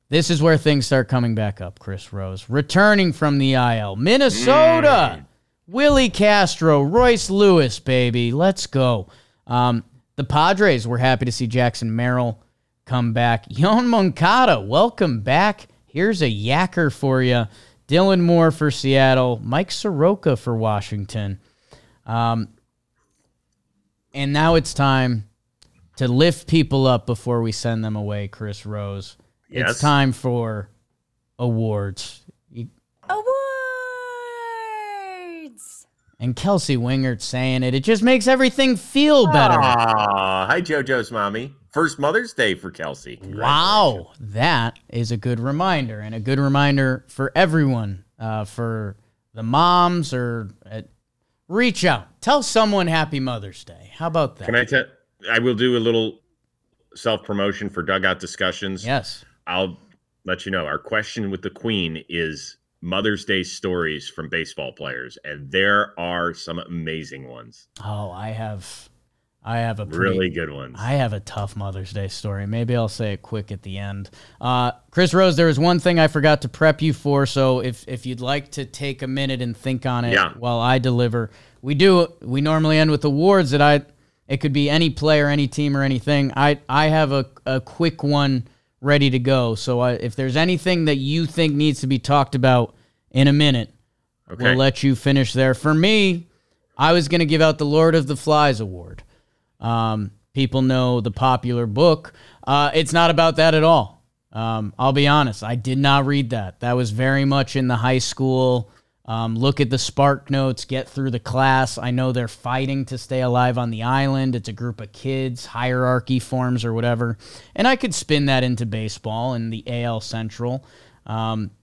S1: This is where things start coming back up, Chris Rose. Returning from the IL. Minnesota! Willie Castro, Royce Lewis, baby. Let's go. The Padres were happy to see Jackson Merrill come back. Yon Moncada, welcome back. Here's a yacker for you. Dylan Moore for Seattle. Mike Soroka for Washington. And now it's time to lift people up before we send them away, Chris Rose.
S2: Yes.
S1: It's time for awards.
S5: Awards!
S1: And Kelsey Wingert saying it. It just makes everything feel better.
S2: Hi, JoJo's mommy. First Mother's Day for Kelsey.
S1: Wow. That is a good reminder, and a good reminder for everyone, for the moms, or reach out. Tell someone Happy Mother's Day. How about that?
S2: Can I tell? I will do a little self-promotion for Dugout Discussions.
S1: Yes.
S2: I'll let you know. Our question with the Queen is Mother's Day stories from baseball players, and there are some amazing ones.
S1: Oh, I have a
S2: really good ones.
S1: I have a tough Mother's Day story. Maybe I'll say it quick at the end. Chris Rose, there was one thing I forgot to prep you for, so if you'd like to take a minute and think on it while I deliver. We normally end with awards it could be any player, any team, or anything. I have a quick one ready to go. So if there's anything that you think needs to be talked about in a minute, we'll let you finish there. For me, I was going to give out the Lord of the Flies award. People know the popular book. It's not about that at all. I'll be honest. I did not read that. That was very much in the high school. Look at the Spark Notes, get through the class. I know they're fighting to stay alive on the island. It's a group of kids, hierarchy forms or whatever. And I could spin that into baseball and the AL Central.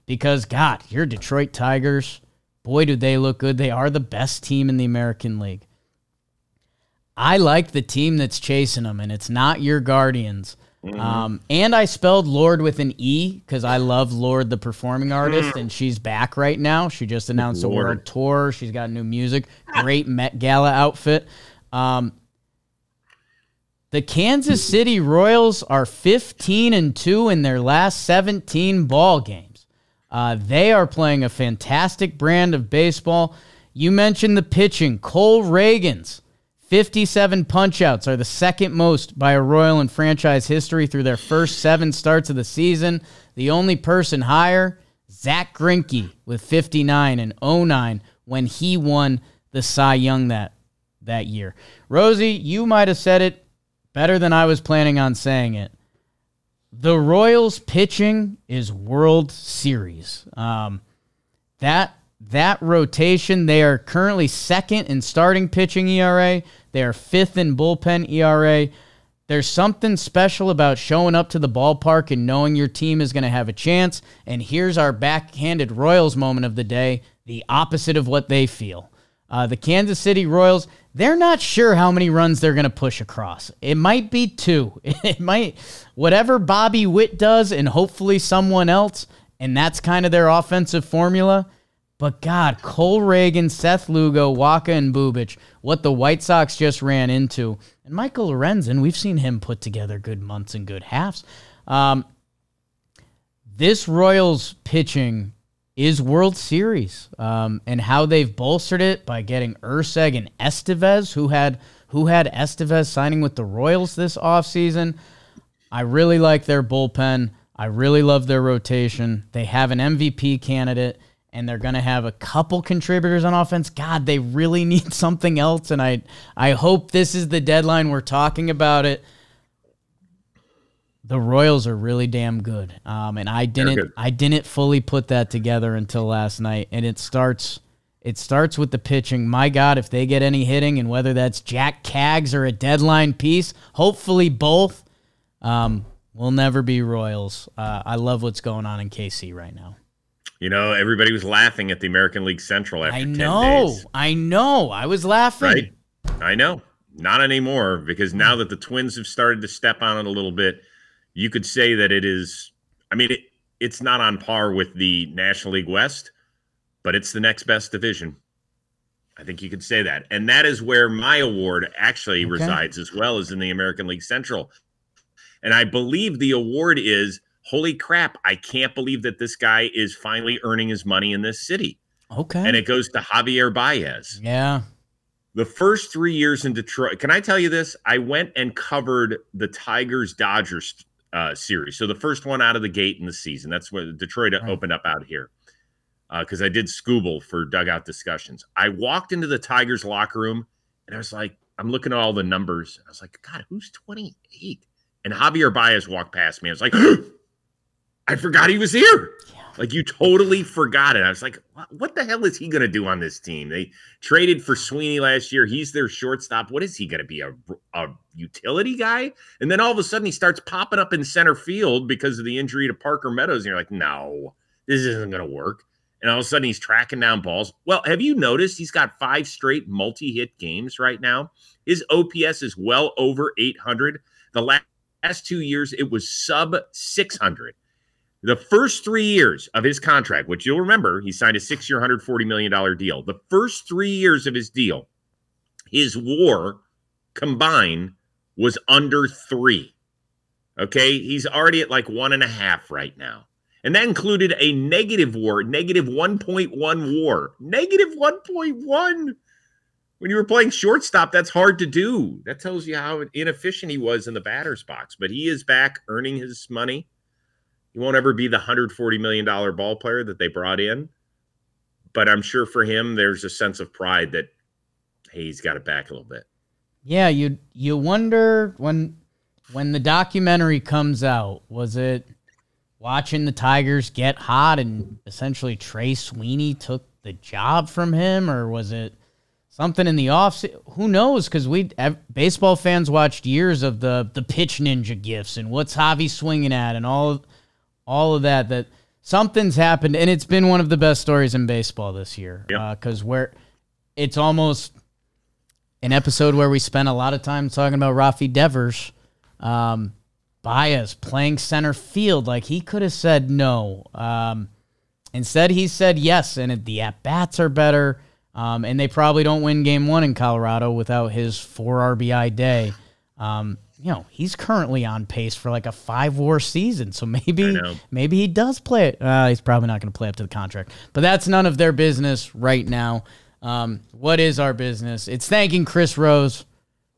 S1: Because, God, your Detroit Tigers, boy, do they look good. They are the best team in the American League. I like the team that's chasing them, and it's not your Guardians. And I spelled Lord with an E because I love Lord, the performing artist, and she's back right now. She just announced a world tour. She's got new music. Great Met Gala outfit. The Kansas City Royals are 15-2 in their last 17 ball games. They are playing a fantastic brand of baseball. You mentioned the pitching. Cole Reagans. 57 punch-outs are the second most by a Royal in franchise history through their first 7 starts of the season. The only person higher, Zach Greinke with 59 in 09 when he won the Cy Young that year. Rosie, you might have said it better than I was planning on saying it. The Royals pitching is World Series. That rotation, they are currently second in starting pitching ERA. They are 5th in bullpen ERA. There's something special about showing up to the ballpark and knowing your team is going to have a chance. And here's our backhanded Royals moment of the day, the opposite of what they feel. The Kansas City Royals, they're not sure how many runs they're going to push across. It might be 2. It might, whatever Bobby Witt does and hopefully someone else, and that's kind of their offensive formula. But, God, Cole Reagan, Seth Lugo, Waka, and Bubic, what the White Sox just ran into. And Michael Lorenzen, we've seen him put together good months and good halves. This Royals pitching is World Series, and how they've bolstered it by getting Urseg and Estevez, who had Estevez signing with the Royals this offseason. I really like their bullpen. I really love their rotation. They have an MVP candidate, and they're going to have a couple contributors on offense. God, they really need something else, and I hope this is the deadline we're talking about it. The Royals are really damn good, and I didn't fully put that together until last night. And it starts with the pitching. My God, if they get any hitting, and whether that's Jack Caggs or a deadline piece, hopefully both, we'll never be Royals. I love what's going on in KC right now.
S2: You know, everybody was laughing at the American League Central after 10 days.
S1: I know. I was laughing.
S2: Right? I know. Not anymore, because now that the Twins have started to step on it a little bit, you could say that it is, I mean, it's not on par with the National League West, but it's the next best division. I think you could say that. And that is where my award actually resides, as well as in the American League Central. And I believe the award is, holy crap, I can't believe that this guy is finally earning his money in this city.
S1: Okay.
S2: And it goes to Javier Baez.
S1: Yeah.
S2: The first 3 years in Detroit, can I tell you this? I went and covered the Tigers-Dodgers series. So the first one out of the gate in the season. That's where Detroit opened up out here. Because I did Scooble for dugout discussions. I walked into the Tigers locker room, and I was like, I'm looking at all the numbers. I was like, God, who's 28? And Javier Baez walked past me. I was like, I forgot he was here. Yeah. Like, you totally forgot it. I was like, what the hell is he going to do on this team? They traded for Sweeney last year. He's their shortstop. What is he going to be, a utility guy? And then all of a sudden he starts popping up in center field because of the injury to Parker Meadows. And you're like, no, this isn't going to work. And all of a sudden he's tracking down balls. Well, have you noticed he's got 5 straight multi-hit games right now? His OPS is well over 800. The last 2 years, it was sub 600. The first 3 years of his contract, which you'll remember, he signed a 6-year, $140 million deal. The first 3 years of his deal, his WAR combined was under 3. Okay? He's already at like 1.5 right now. And that included a negative WAR, negative 1.1 WAR. Negative 1.1. When you were playing shortstop, that's hard to do. That tells you how inefficient he was in the batter's box. But he is back earning his money. He won't ever be the $140 million ball player that they brought in. But I'm sure for him, there's a sense of pride that, hey, he's got it back a little bit.
S1: Yeah, you wonder when the documentary comes out, was it watching the Tigers get hot and essentially Trey Sweeney took the job from him, or was it something in the offseason? Who knows? Because baseball fans watched years of the pitch ninja gifs and what's Javi swinging at and all of that something's happened, and it's been one of the best stories in baseball this year. Because it's almost an episode where we spent a lot of time talking about Rafael Devers, Baez playing center field. Like, he could have said no. Instead, he said yes, and the at-bats are better, and they probably don't win Game 1 in Colorado without his 4 RBI day. He's currently on pace for like a 5-WAR season, so maybe he does play it. He's probably not going to play up to the contract, but that's none of their business right now. What is our business? It's thanking Chris Rose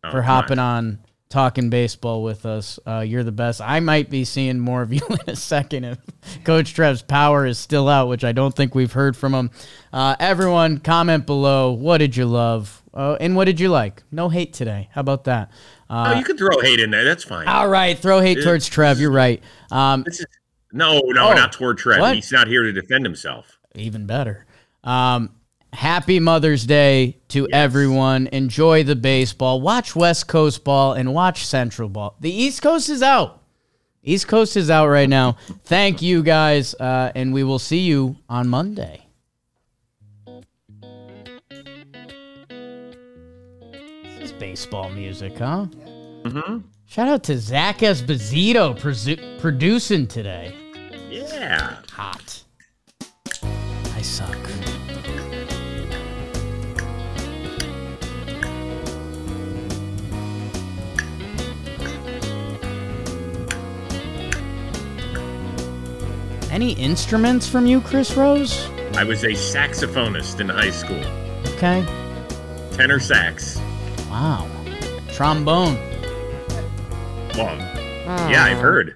S1: for hopping on talking baseball with us. You're the best. I might be seeing more of you in a second if Coach Trev's power is still out, which I don't think we've heard from him. Everyone, comment below. What did you love? And what did you like? No hate today. How about that?
S2: You can throw hate in there. That's fine.
S1: All right. Throw hate towards Trev. You're right.
S2: Not toward Trev.
S1: What?
S2: He's not here to defend himself.
S1: Even better. Happy Mother's Day to everyone. Enjoy the baseball. Watch West Coast ball and watch Central ball. The East Coast is out. East Coast is out right now. Thank you, guys, and we will see you on Monday. This is baseball music, huh?
S2: Mm-hmm.
S1: Shout out to Zach Esposito producing today.
S2: Yeah.
S1: Hot. I suck. Any instruments from you, Chris Rose?
S2: I was a saxophonist in high school.
S1: Okay.
S2: Tenor sax.
S1: Wow. Trombone.
S2: Well, yeah, I've heard.